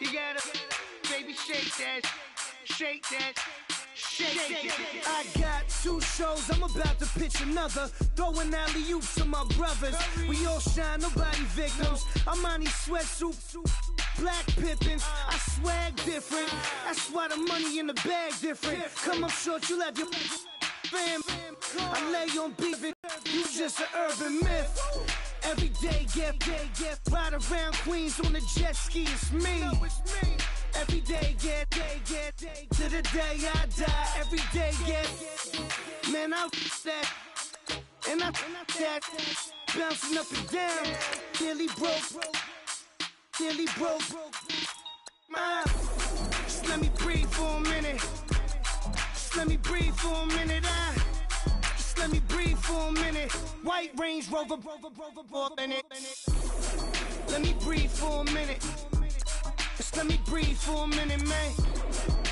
You gotta, baby, shake that, shake that. Shake it. I got 2 shows, I'm about to pitch another. Throwing alley-oops to my brothers. We all shine, nobody victims. I'm on these sweatsuits, black Pippins. I swag different. That's why the money in the bag different. Come up short, you left your fam. I lay on beef, you just an urban myth. Every day, get ride around Queens on the jet ski, it's me. Every day, get to the day I die. Every day, get man, I that and I that bouncing up and down. Nearly broke. Just let me breathe for a minute. Just let me breathe for a minute. Just let me breathe for a minute. White Range Rover, in it. Let me breathe for a minute. Just let me breathe for a minute, man.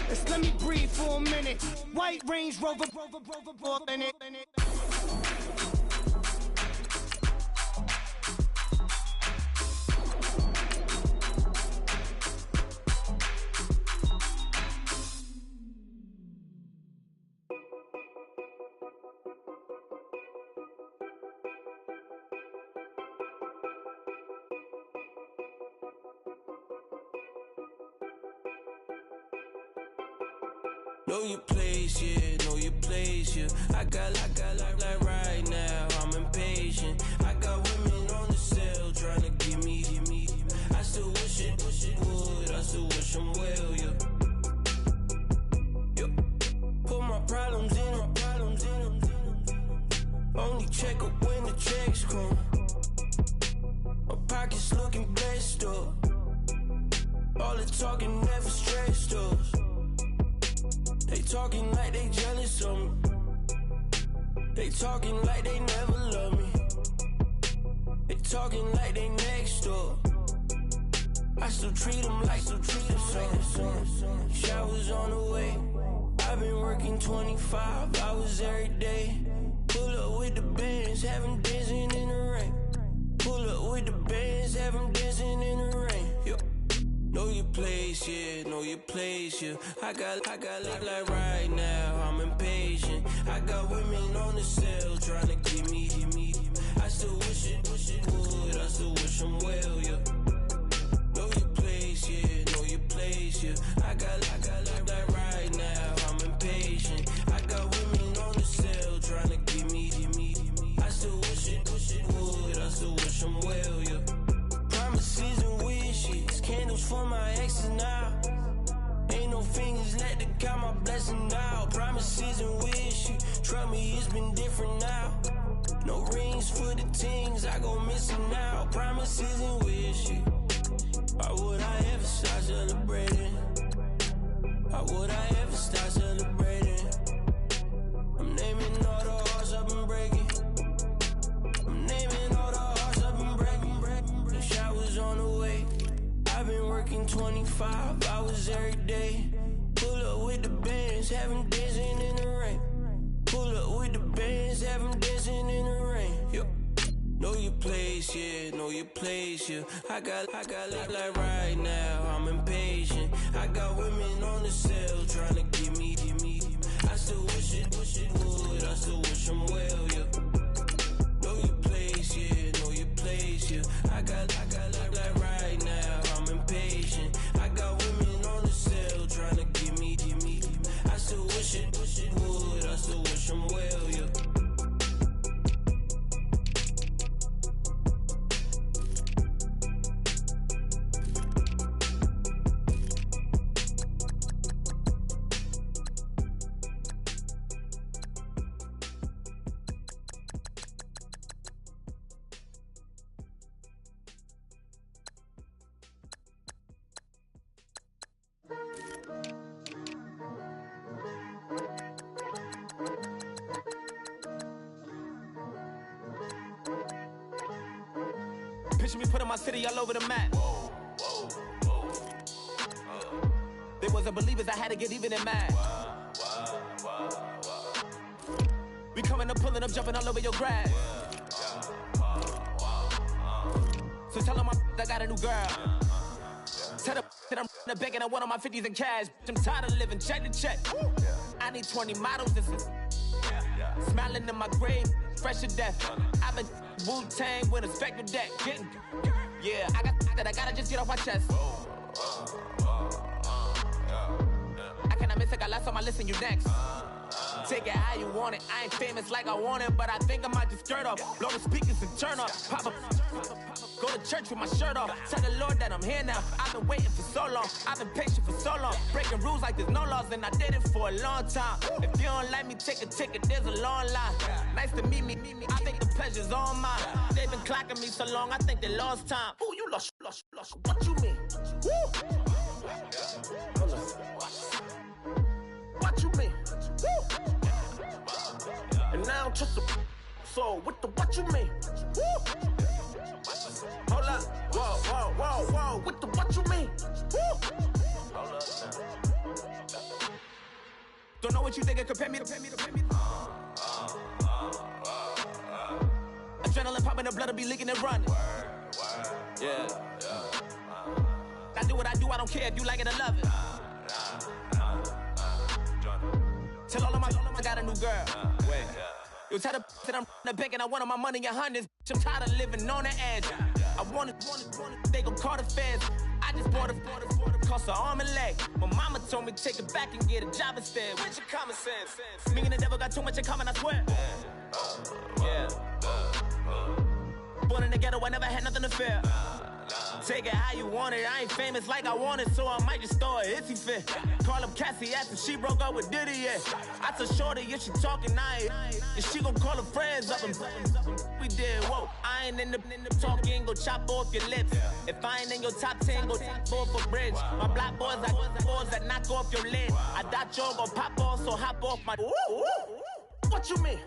Just let me breathe for a minute. White Range Rover, in it. Know your place, yeah, know your place, yeah. I got like right now, I'm impatient. I got women on the cell trying to give me. I still wish it would, I still wish them well, yeah. Put my problems in. Only check up when the checks come. My pockets looking blessed up. All the talking never stressed us. They talking like they jealous of me. They talking like they never love me. They talking like they next door. I still treat them like so. Showers on the way. I've been working 25 hours every day. Pull up with the bands, have them dancing in the rain. Pull up with the bands, have them dancing in the rain. Yo. Know your place, yeah, know your place, yeah. I got like right now, I'm impatient. I got women on the cell trying to give me. I still wish it would, I still wish them well, yeah. Know your place, yeah, know your place, yeah. I got like right now, I'm impatient. I got women on the cell trying to give me. I still wish it would, I still wish them well, yeah. Promises and wishes, candles for my exes now. Ain't no fingers let to count my blessing now. Promises and wishes, trust me, it's been different now. No rings for the things I go missing now. Promises and wishes, why would I ever start celebrating? Why would I ever start celebrating? I'm naming all the hearts I've been breaking. I'm naming all the hearts I've been breaking. The showers on the way. I've been working 25 hours every day. Pull up with the bands, have them dancing in the rain. Pull up with the bands, have them dancing in the rain. Yo. Know your place, yeah, know your place, yeah. I got like right now, I'm impatient. I got women on the cell trying to give me. I still wish it would, I still wish them well, yeah. Know your place, yeah, know your place, yeah. I got like right now, I'm impatient. I got women on the cell trying to give me. I still wish it would, I still wish them well, yeah. Picture me putting my city all over the map. They wasn't believers, I had to get even and mad. We coming up, pulling up, jumping all over your grass. So tell them I got a new girl. Tell them that I'm in the bank and I want all my 50s in cash. I'm tired of living check to check. I need 20 models. This is smiling in my grave, fresh to death. I've been Wu-Tang with a spectral deck. Yeah, I gotta just get off my chest. I cannot miss it, got last on my list and you next. Take it how you want it. I ain't famous like I want it, but I think I might just skirt off. Blow the speakers and turn off. Pop up. Go to church with my shirt off. Tell the Lord that I'm here now. I've been waiting for so long. I've been patient for so long. Breaking rules like there's no laws, and I did it for a long time. If you don't like me, take a ticket. There's a long line. Nice to meet me. I think the pleasure's all mine. They've been clocking me so long, I think they lost time. Ooh, you lost. What you mean? Woo! What you mean? Woo! And now I'm just a so what you mean? Woo! Hold up, whoa, what you mean? Woo! Hold up now. Don't know what you think, compare me. Adrenaline popping, the blood will be leaking and running. Yeah. I do what I do, I don't care if you like it or love it. Tell all of my I got a new girl. Wait. You tell the that I'm in the bank and I want all my money in hundreds. I'm tired of living on the edge. I want it, they gon' call the feds. I just bought a cost an arm and leg. My mama told me take it back and get a job instead. Where's your common sense? Me and the devil got too much in common, I swear. Yeah. Born in the ghetto, I never had nothing to fear. Take it how you want it. I ain't famous like I want it, so I might just throw a hissy fit. Call up Cassie after she broke up with Diddy, yeah. I told Shorty if she talking, and she gon' call her friends up and we did, whoa. I ain't in the talking, go chop off your lips. If I ain't in your top 10, go top off a bridge. My black boys that knock off your lid. I doubt y'all gon' pop off, so hop off my. What you mean?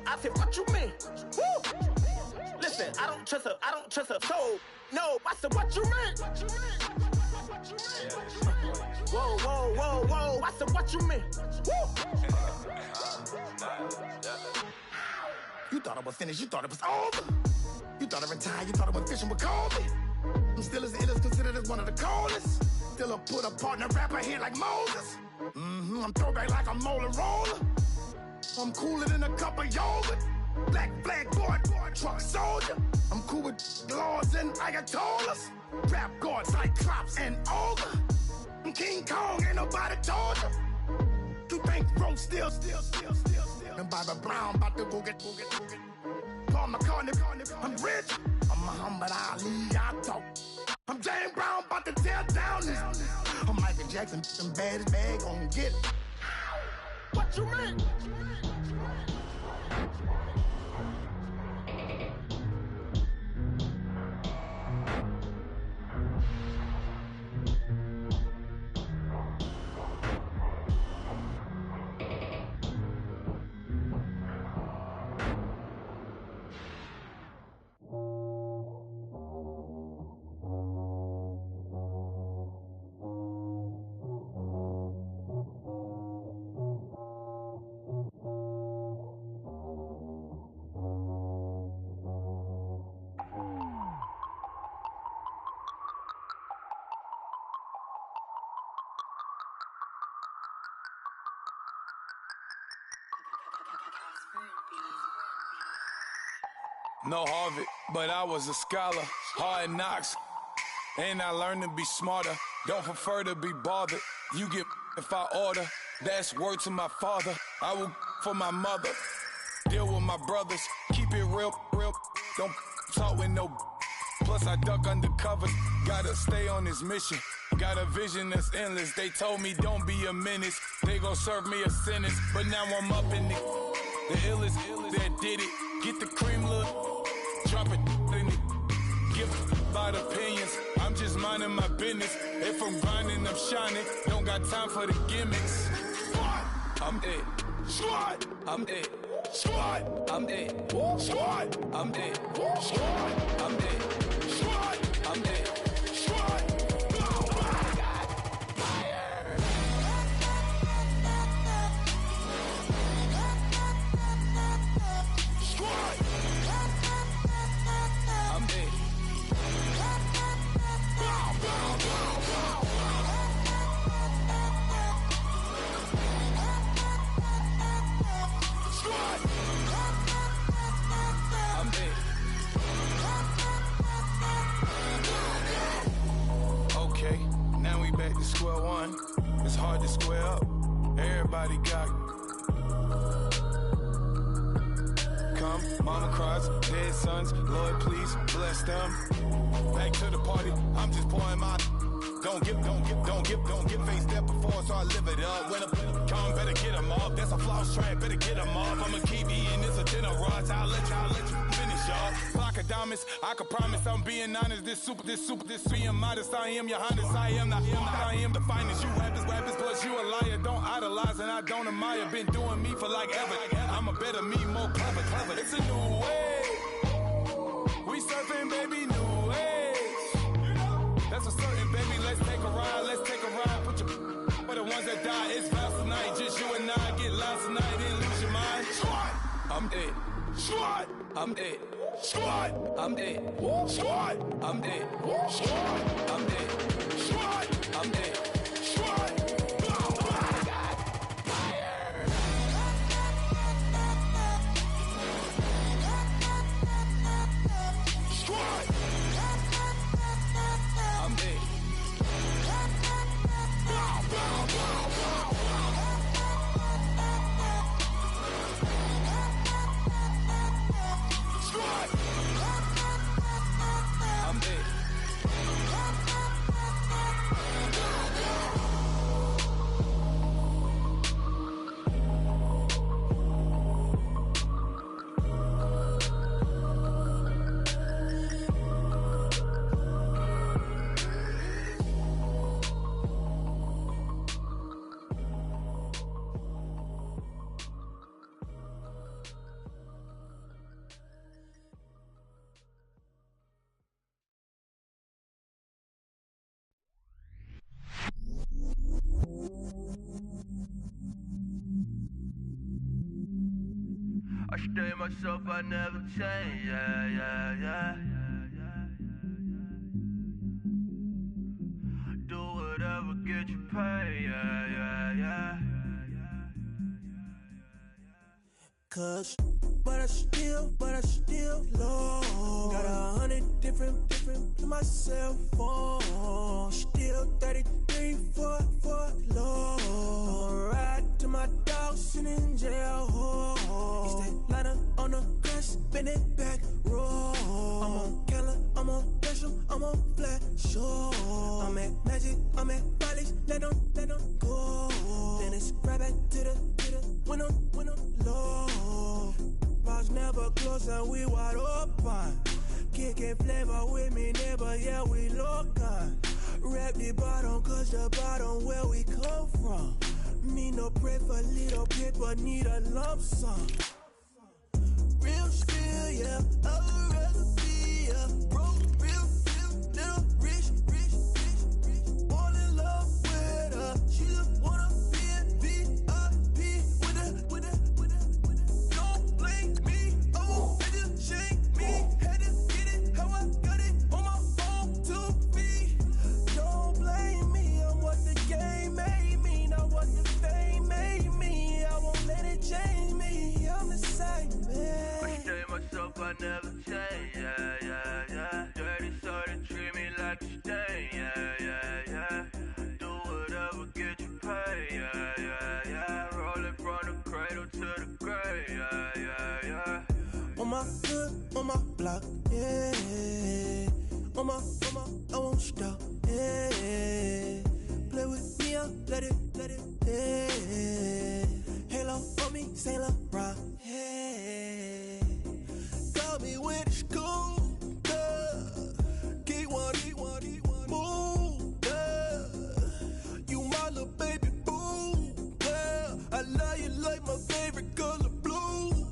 I said, what you mean? Woo! Listen, I don't trust her. So, no, I said, what you mean? Whoa. I said, what you mean? Woo! You thought I was finished, you thought it was over. You thought I retired, you thought I went fishing with Kobe. I'm still as ill as considered as one of the coldest. Still a put a partner rapper here like Moses. I'm throwback like a molar roller. I'm cooler than a cup of yogurt. Black flag boy, truck soldier. I'm cool with laws and Ayatollahs. Rap gods like Klops and Olga. I'm King Kong, ain't nobody told you. You think Rome still. And Bobby Brown about to go get. Paul McCartney, I'm rich. I'm Muhammad Ali, I talk. I'm James Brown, about to tear down this. I'm Michael Jackson, them bad as bad, gon' get it. What you mean? No Harvard, but I was a scholar. Hard knocks, and I learned to be smarter. Don't prefer to be bothered. You get if I order. That's word to my father. I will for my mother. Deal with my brothers. Keep it real. Don't talk with no. Plus I duck undercover. Gotta stay on this mission. Got a vision that's endless. They told me don't be a menace. They gon' serve me a sentence. But now I'm up in the illest that did it. Get the cream look. Drop it in it. Give about opinions. I'm just minding my business. If I'm grinding, I'm shining. Don't got time for the gimmicks. I'm it. I'm it. Squad, I'm dead. Squad, I'm dead. Squad, I'm dead. Squad, I'm dead. Squad. Square one, it's hard to square up. Everybody got come, mama cries, dead sons, Lord please bless them. Back to the party, I'm just pouring my. Don't get faced that before, so I live it up. When a come, better get them up. That's a floss track, better get them up. I'ma keep eating this a dinner rush. I'll let you finish up. Block of diamonds, I can promise I'm being honest. This being modest. I am your highness. I am the finest. You rappers, plus you a liar. Don't idolize and I don't admire. Been doing me for like ever. I'm a better me, more clever. It's a new way. We surfing, baby, new age. That's a certain, baby. Let's take a ride. Put your for the ones that die. It's vows tonight. Just you and I get lost tonight. Then lose your mind. Squad, I'm dead. Squad, I'm dead. Squad, I'm dead. Squad, I'm dead. Squad, I'm dead. Squad, I'm dead. Squad. I stay myself, I never change, yeah. Do whatever, get you paid, yeah. Cause, but I still low. Got 100 different to my cell phone. Still 33 for low. I'ma ride to my dog sitting in jail. It's that lighter on the grass, bend it back, roll. I'm on Keller, I'm on Bishop, I'm on Flat Shore. I'm at Magic, I'm at Bally's, let them go. Then it's right back to the when I'm low. Bars never close and we wide open. Kicking flavor with me, neighbor, yeah, we local. Rap the bottom, cause the bottom where we come from. Me no pray for little paper, need a lump sum. Real spill, yeah, I'd rather be a broke, real, little rich. Fall in love with her, she just wanna be a VIP with her. Don't blame me, oh, they just shame me. Had to get it, how I got it, on my phone to be. Don't blame me, I'm what the game made me, not what the fame made me. I won't let it change me, I'm the same man. I stay myself, I never change, yeah. Dirty so they treat me like a stain, yeah. Do whatever, get you paid, yeah. Rolling from the cradle to the grave, yeah. On my hood, on my block, yeah. On my, I won't stop, yeah. Play with me, I'll let it, yeah. Halo on me, Saint Laurent, yeah. Got me with the school, keep one, move, you my little baby boo, I love you like my favorite color blue,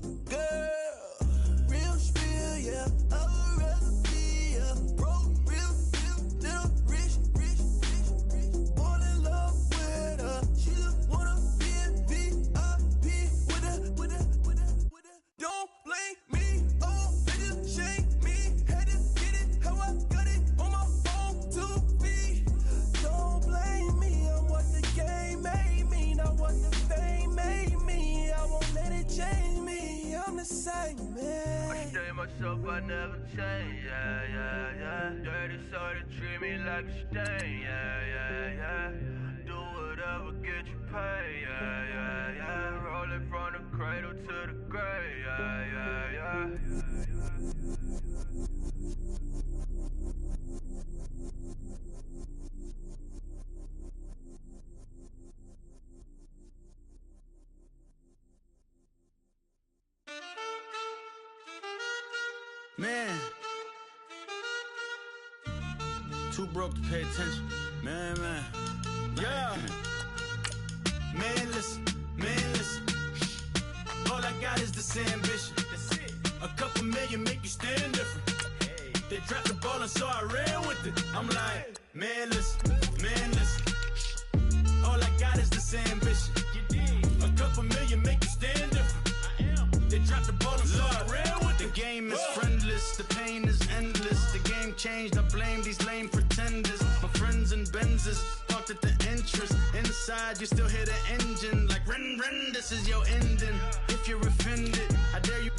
myself, I never change, yeah. Dirty soul, they treat me like a stain, yeah. Do whatever, get you paid, yeah. Rolling from the cradle to the grave, yeah. Man, too broke to pay attention. Man, yeah. Man, listen. All I got is this ambition. A couple million make you stand different. They dropped the ball and so I ran with it. I'm like, man, listen. All I got is this ambition. A couple million make you stand different. They dropped the ball and so I ran with it. The game is friendless, the pain is endless. The game changed, I blame these lame pretenders. My friends and Benzes parked at the entrance. Inside, you still hear the engine. Like, ren, this is your ending. If you're offended, I dare you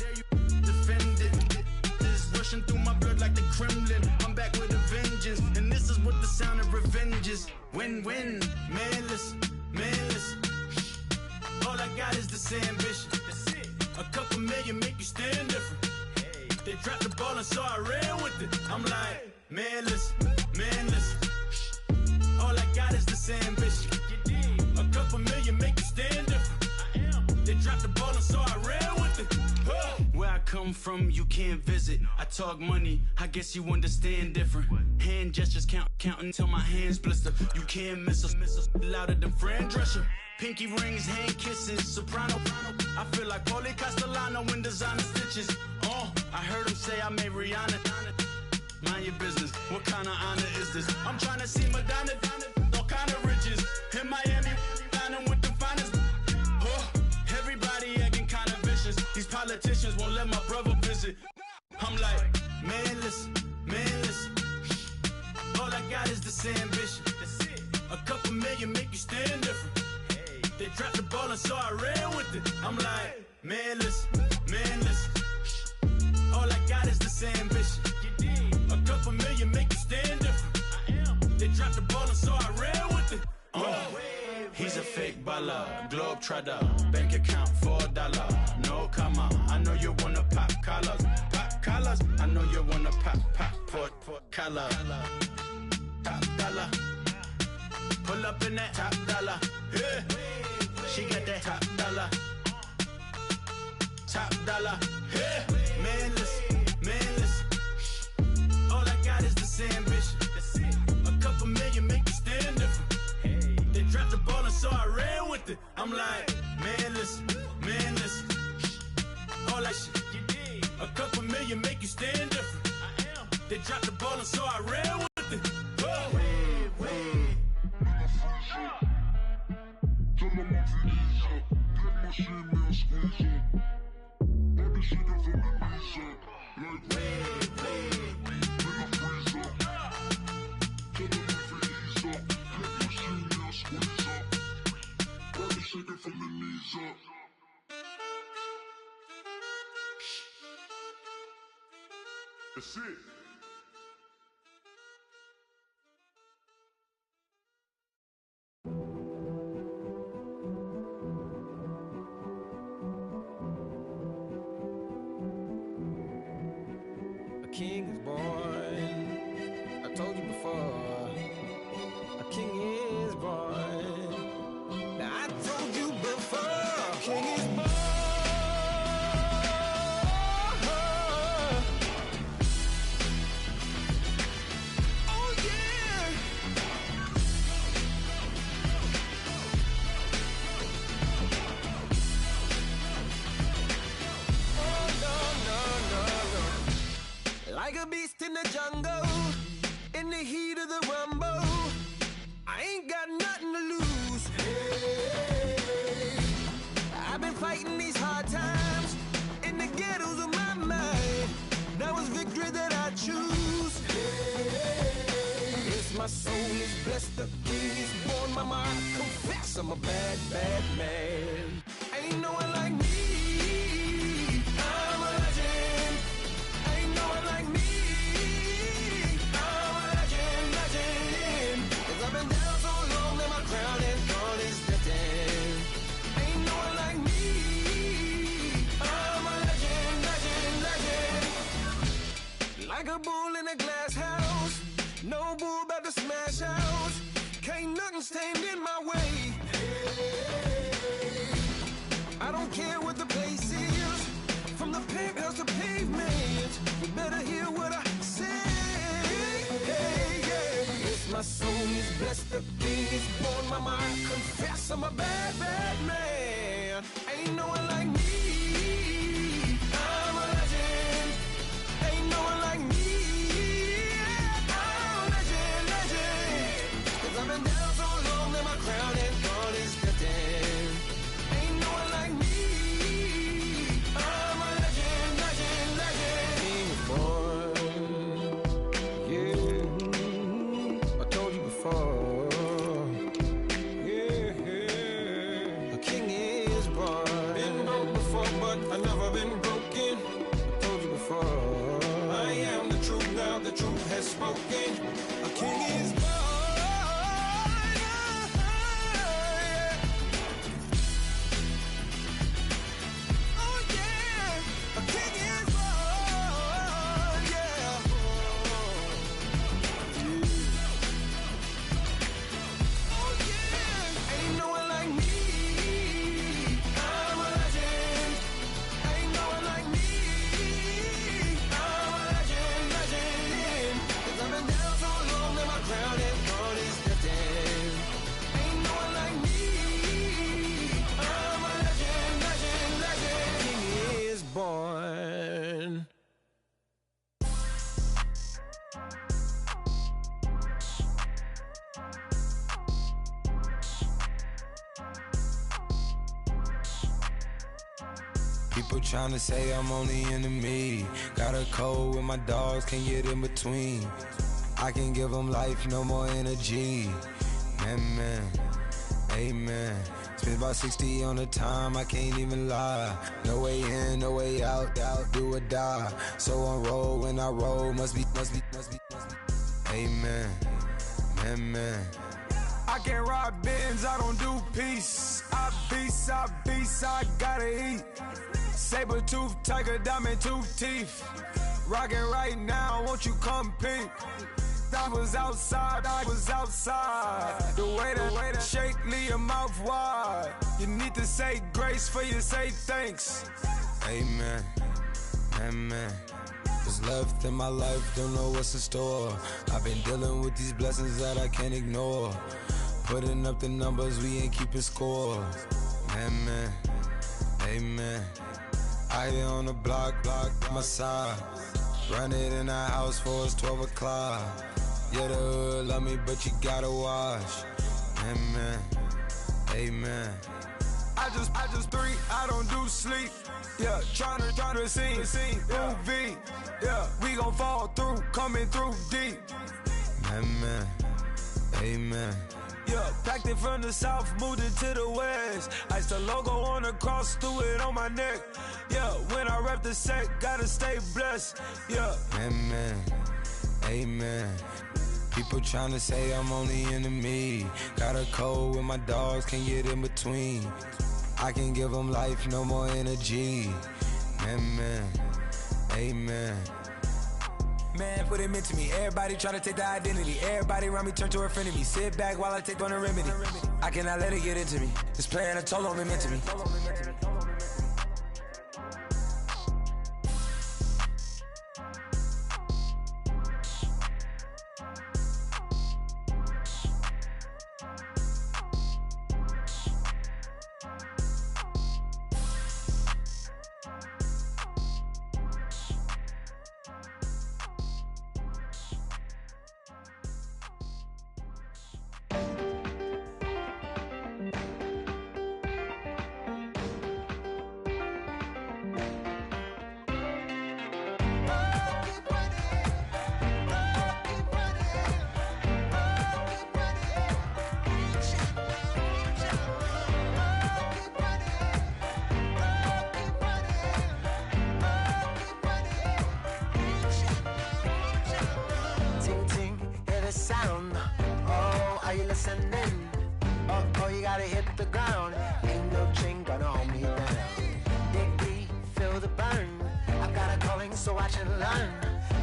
defend it. This is rushing through my blood like the Kremlin. I'm back with a vengeance, and this is what the sound of revenge is. Win-win, man, listen. All I got is this ambition. A couple million make you stand different. They dropped the ball and so I ran with it. I'm like, man, listen. All I got is this ambition. A couple million make you stand different. They dropped the ball and so I ran with it. Where I come from, you can't visit. I talk money, I guess you understand different. Hand gestures counting till my hands blister. You can't miss us louder than Fran Drescher. Pinky rings, hand kisses, soprano. I feel like Paulie Castellano in designer stitches. I heard him say I made Rihanna. Mind your business, what kind of honor is this? I'm trying to see Madonna, all kind of riches. In Miami, dining with the finest. Everybody acting kind of vicious. These politicians won't let my brother visit. I'm like, man, listen. All I got is this ambition. A couple million make you stand different. They dropped the ball and so I ran with it. I'm like, man, listen. All I got is this ambition. A couple million make you stand different. They dropped the ball and so I ran with it. He's a fake baller, globe trotter, bank account $4, no comma. I know you wanna pop collars. I know you wanna pop collar. Top dollar, pull up in that top dollar. Yeah. She got that top dollar. Yeah. Man, listen. All I got is this ambition. A couple million make you stand different. They dropped the ball and so I ran with it. I'm like, man, listen. All that shit. A couple million make you stand different. They dropped the ball and so I ran with it. That's it. A king is born. I told you before. A king is born. Now I told you before. A king is born. Oh yeah. Oh no. Like a beast in the jungle, in the heat of the rumble, I ain't got nothing to lose. Hey, I've been fighting these hard times in the ghettos of my mind. Now it's victory that I choose. Hey, yes, my soul is blessed, the king is born. Mama, I confess I'm a bad, bad man. Ain't no one like me. I'm a legend. in my way. I don't care what the place is, from the penthouse to pavement. You better hear what I say. If my soul is blessed, the king is born. Mama, I confess I'm a bad, bad man. Ain't no one like me. I'm a legend. Ain't no one like me. I'm a legend, legend. 'Cause I've been down so long that my crown and all is fitting. Ain't no one like me. I'm a legend, legend, legend. King is born. Yeah, I told you before. Yeah, a king is born. Been broke before, but I've never been broken. I told you before. I am the truth now, the truth has spoken. A king is born. Oh yeah, a king is born. Yeah. Oh yeah, ain't no one like me. I'm a legend. Ain't no one like me. I'm a legend, legend. 'Cause I've been down so long that my crown and all is lifting. Ain't no one like me. I'm a legend, legend, legend. King is born. People tryna say I'm only enemy. Got a cold with my dogs, can't get in between. I can give them life, no more energy. Man, amen. Spent about 60 on the time, I can't even lie. No way in, no way out, do or die. So on roll, when I roll, must be. Amen, man. I can't ride Benz, I don't do peace. I beast, I gotta eat. Saber tooth, tiger, diamond tooth teeth. Rockin' right now, won't you come peep? I was outside. The way that shake, leave your mouth wide. You need to say grace for you say thanks. Amen, what's left in my life, don't know what's in store. I've been dealing with these blessings that I can't ignore. Putting up the numbers, we ain't keeping score. Amen. I here on the block, my side. Run it in the house for us 12 o'clock. Yeah, the hood love me, but you gotta watch. Amen. I just three, I don't do sleep. Yeah, tryna see. UV. Yeah, we gon' fall through, coming through deep. Amen. Yeah, packed it from the south, moved it to the west. Iced the logo on the cross, threw it on my neck. Yeah, when I rep the set, gotta stay blessed. Yeah. Amen. People tryna say I'm only enemy. Got a cold with my dogs, can't get in between. I can give them life, no more energy. Amen. Man, what it meant to me. Everybody tryna take the identity. Everybody around me turn to a friend of me. Sit back while I take on a remedy. I cannot let it get into me. This playing a toll on me mentally. so watch and learn.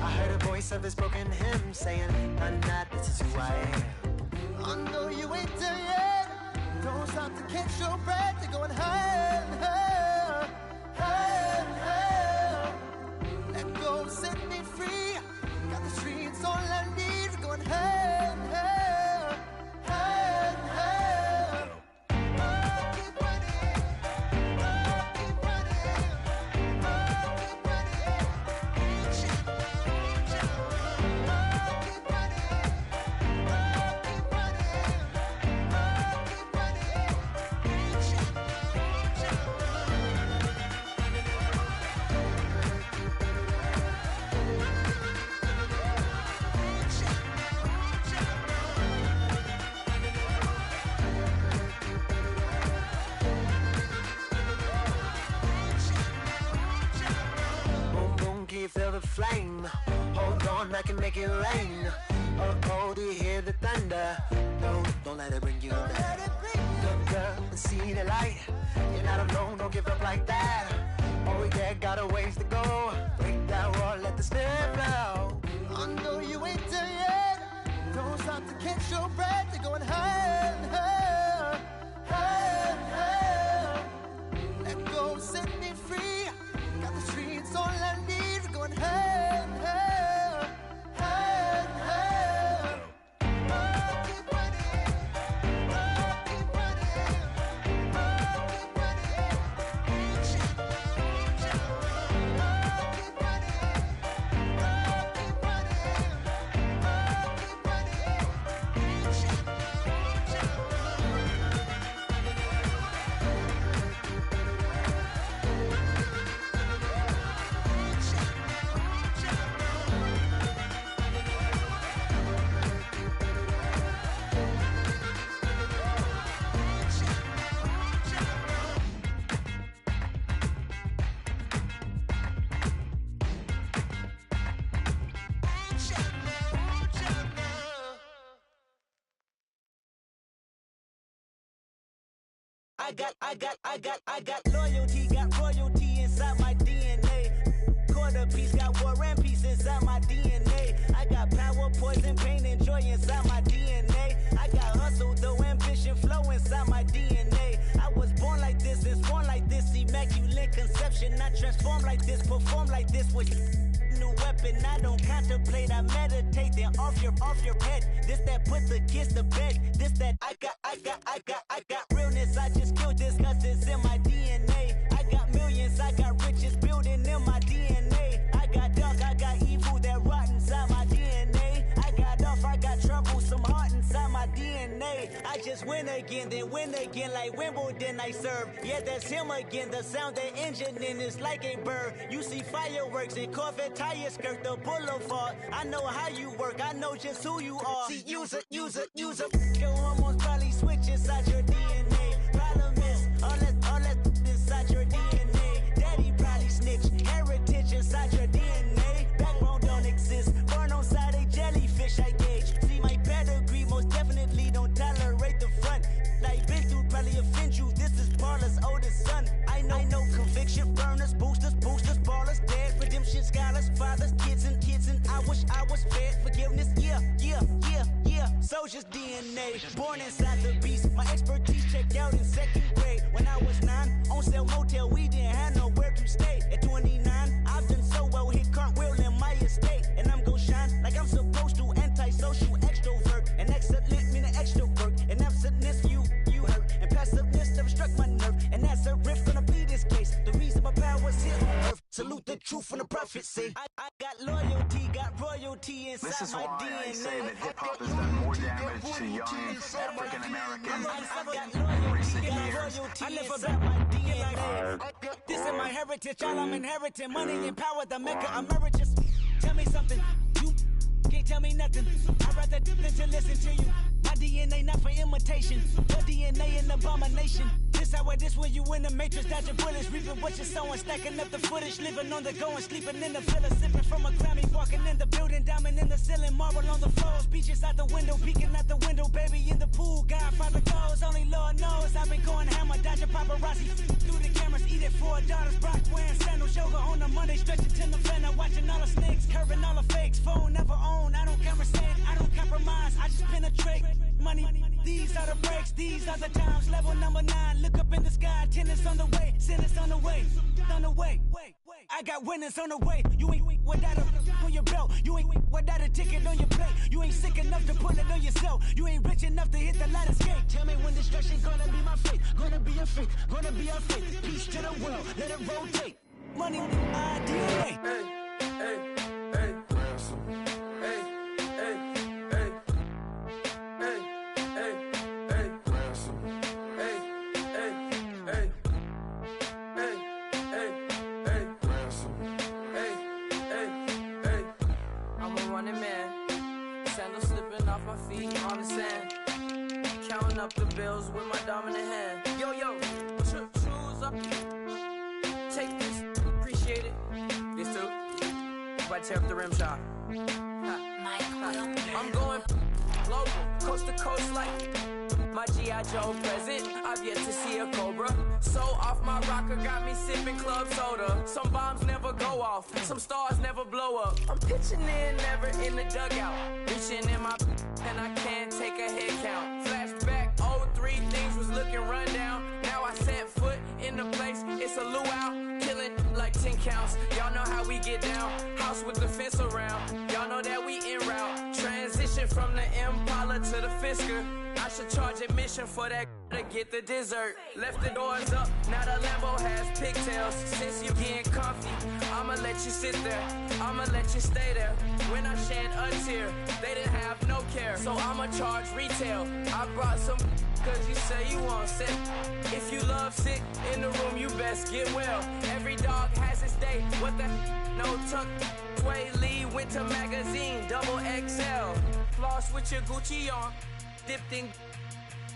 I heard a voice of his broken hymn saying, "I'm not, this is who I am." I know you ain't there yet. stop to catch your breath. They're going higher and higher, higher and higher. Let go, set me free. Got the streets all I need. We're going higher and higher, higher and higher. Oh, keep running. Oh, keep running. Oh, keep running. Reach out, reach out. Oh, keep running. Oh, keep running. Oh, keep running. Reach out, reach out. Boom, boom, can you feel the flame? Hold on, I can make it rain. Oh, do you hear the thunder? No, don't let it bring you down. Look up and see the light. You're not alone, don't give up like that. Oh yeah, got a ways to go. Break that wall, let the spirit flow. I know you ain't there yet. Don't stop to catch your breath. They're going higher and higher, higher and higher. Let go, set me free. Got the streets all I need. We're going higher and higher, higher and higher. Oh, keep running. Oh, keep running. Oh, keep running. Reach out, reach out. Oh, keep running. Oh, keep running. Oh, keep running. Reach out, reach out. I got loyalty, got royalty inside my DNA. Quarter piece, got war and peace inside my DNA. I got power, poison, pain, and joy inside my DNA. I got hustle, though, ambition, flow inside my DNA. I was born like this and sworn like this, immaculate conception. I transform like this, perform like this with new weapon. I don't contemplate, I meditate, then off your head. This that put the kids to bed. This that I got realness. I just killed this cause it's in my DNA. I got millions, I got riches building in my DNA. I got dark, I got evil that rot inside my DNA. I got off, I got trouble, some heart inside my DNA. I just win again, then win again like Wimbledon I serve. Yeah, that's him again, the sound the engine in is like a bird. You see fireworks and Corvette tires skirt the boulevard. I know how you work, I know just who you are. See, use it. Your hormones probably switch inside your DNA. Problem is, all that inside your DNA. Daddy probably snitch, heritage inside your DNA. Backbone don't exist, born on side a jellyfish I gauge. See my pedigree, most definitely don't tolerate the front. I've been through probably offend you, this is Paula's oldest son. I know conviction, burners, boosters, ballers, dead, redemption, scholars, fathers, kids and I wish I was fed forgiveness, yeah. Soldier's DNA, born inside the beast. My expertise checked out in second grade. When I was 9, on sale motel, we didn't have nowhere to stay. At 29, I've done so well, hit cartwheel in my estate. And I'm gon' shine like I'm supposed to, antisocial extrovert. And excellent meaning extra work. And absentness, you hurt. And passiveness never struck my nerve. And that's a riff gonna be this case. The reason my power's here on earth. Salute the truth from the prophecy. I got loyalty, got royalty inside This is my why DNA. I say that hip-hop has done more damage to young African Americans in recent years. I live about my DNA. This is my heritage, all I'm inheriting. Money and power, the Mecca emeritus. Tell me something, you can't tell me nothing. I'd rather than to listen to you. My DNA not for imitation, your DNA an abomination. This how it is when you in the matrix, dodging bullets, reaping what you're sowing, stacking up the footage, living on the go and sleeping in the villa, sipping from a Grammy, walking in the building, diamond in the ceiling, marble on the floors, beaches out the window, peeking out the window, baby in the pool, Godfather goes, only Lord knows I've been going hammer, dodging paparazzi through the cameras, eating 4 daughters, Brock wearing sandals, yoga on a Monday, stretching to November, watching all the snakes, curving all the fakes, phone never own, I don't conversate, I don't compromise, I just penetrate money. These are the breaks, these are the times. Level number 9, look up in the sky. Tennis on the way, sinners on the way, on the way. I got winners on the way. You ain't without a on your belt. You ain't without a ticket on your plate. You ain't sick enough to put it on yourself. You ain't rich enough to hit the ladder skate. Tell me when destruction gonna be my fate. Gonna be a fate, gonna be our fate. Peace to the world, let it rotate. Money, ideal way. Hey, hey, hey, ransom. Hey, hey, hey, hey, hey, hey, ransom. Hey, hey, hey, hey, hey, hey, ransom. Hey, hey, hey. I'm a running man. Sandals slipping off my feet on the sand. Counting up the bills with my dominant hand. Yo, choose up. Take this, appreciate it. This too. If I tear up the rim shot. I'm going global, coast to coast like my G.I. Joe present. I've yet to see a Cobra. So off my rocker got me sipping club soda. Some bombs never go off, some stars never blow up. I'm pitching in, never in the dugout. Reaching in my and I can't take a head count. Flashback, 03, things was looking run down. Now I set foot in the place, it's a luau. Killing like 10 counts, y'all know how we get down. House with the fence around, y'all know that we en route. Transition from the Impala to the Fisker. I should charge admission for that to get the dessert. Left the doors up, now the Lambo has pigtails. Since you getting comfy, I'ma let you sit there, I'ma let you stay there. When I shed a tear, they didn't have no care, so I'ma charge retail. I brought some cause you say you want sick. If you love sick in the room, you best get well. Every dog has its day, what the no tuck. Sway Lee, Winter Magazine, double XL. Floss with your Gucci on, dipped in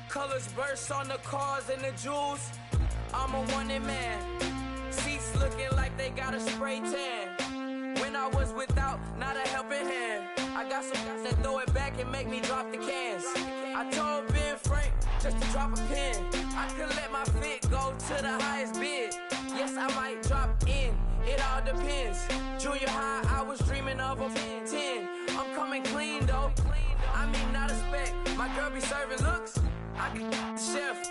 colors burst on the cars and the jewels. I'm a wanted man. Seats looking like they got a spray tan. When I was without, not a helping hand. I got some guys that throw it back and make me drop the cans. I told Ben Frank just to drop a pin. I could let my fit go to the highest bid. Yes, I might drop in, it all depends. Junior high, I was dreaming of a 10. I'm coming clean though. I mean, not a spec. My girl be serving looks. I can the chef.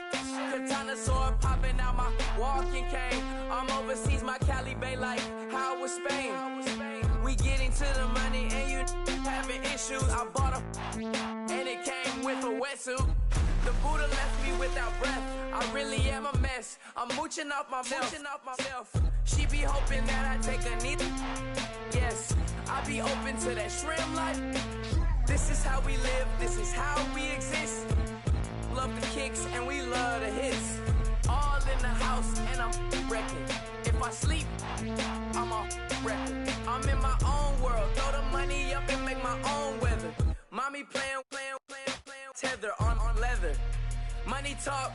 Katana sword popping out my walking cane. I'm overseas, my Cali Bay like how was Spain. We getting to the money and you having issues. I bought a and it came with a wetsuit. The Buddha left me without breath. I really am a mess. I'm mooching off myself. She be hoping that I take a knee. Yes, I be open to that shrimp life. This is how we live, this is how we exist. Love the kicks and we love the hits. All in the house and I'm wrecking. If I sleep, I'm a wrecking. I'm in my own world, throw the money up and make my own weather. Mommy playing, tether on leather. Money talk,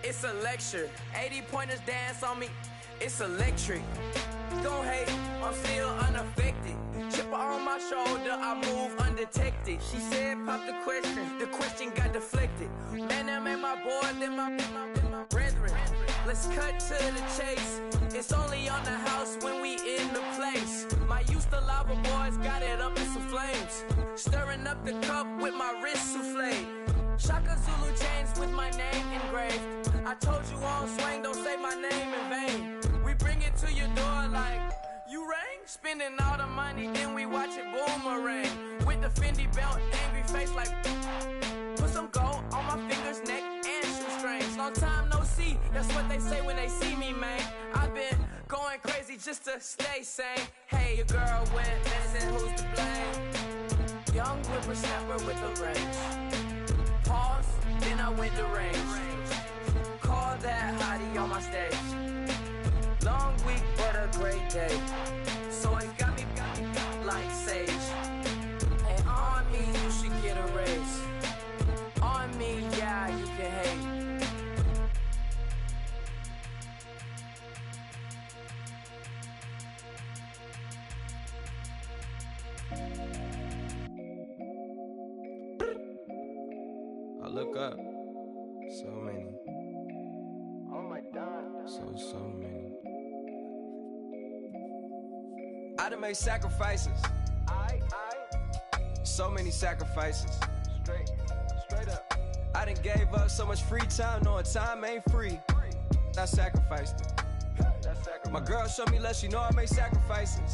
it's a lecture. 80 pointers dance on me, it's electric. Don't hate, I'm still unaffected. Chipper on my shoulder, I move undetected. She said, pop the question got deflected. Man, I'm in my boy, then my brethren. Let's cut to the chase. It's only on the house when we in the place. My used to lava boys got it up in some flames. Stirring up the cup with my wrist souffle. Shaka Zulu chains with my name engraved. I told you on swing, don't say my name in vain. We bring it to your door like, you rang? Spending all the money, then we watch it boomerang. With the Fendi belt, angry face like, put some gold on my fingers, neck, and shoestrings. Long time no see, that's what they say when they see me, man. I've been going crazy just to stay sane. Hey, your girl went missing, who's to blame? Young whippersnapper with the range. Pause, then I went to range. Call that hottie on my stage. Long week, but a great day. So it got me like sage. And on me, you should get a raise. On me, yeah, you can hate. I look up, so many. Oh my God. So many. I done made sacrifices. So many sacrifices. Straight up. I I done gave up so much free time, knowing time ain't free. I sacrificed it. My girl showed me love, she know I make sacrifices.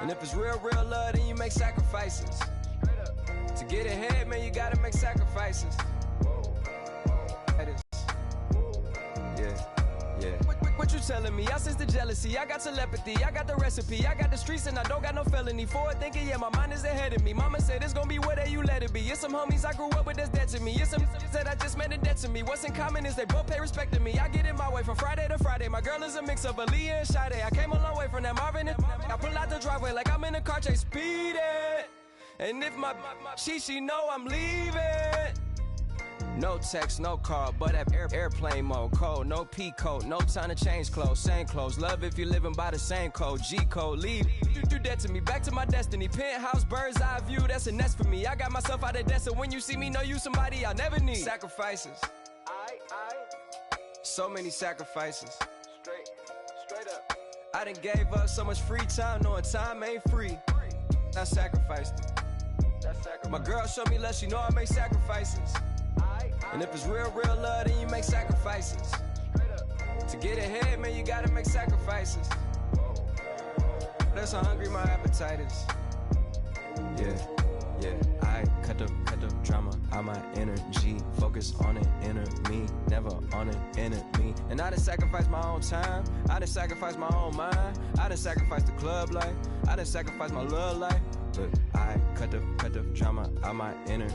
And if it's real, real love, then you make sacrifices. To get ahead, man, you gotta make sacrifices. Yeah. What you telling me? I sense the jealousy, I got telepathy, I got the recipe, I got the streets and I don't got no felony. Forward thinking, yeah, my mind is ahead of me. Mama said it's gonna be whatever you let it be. It's some homies I grew up with that's dead to me. It's some that I just made a debt to me. What's in common is they both pay respect to me. I get in my way from Friday to Friday. My girl is a mix of Aaliyah and Sade. I came a long way from that Marvin and I pull out the driveway like I'm in a car chase speeding. And if my she know I'm leaving. No text, no call, but at airplane mode. Code, no P code, no time to change clothes. Same clothes, love if you're living by the same code. G code, leave, do that to me. Back to my destiny. Penthouse, bird's eye view, that's a nest for me. I got myself out of debt, so when you see me, know you somebody I'll never need. Sacrifices. So many sacrifices. Straight up. I done gave up so much free time, knowing time ain't free. I sacrificed it. My girl showed me love, she know I make sacrifices. And if it's real, real love, then you make sacrifices. To get ahead, man, you gotta make sacrifices. That's how hungry my appetite is. Yeah. I cut the drama out my energy. Focus on an inner me, never on an enemy. And I done sacrificed my own time. I done sacrificed my own mind. I done sacrificed the club life. I done sacrificed my love life. But I cut the drama out my energy.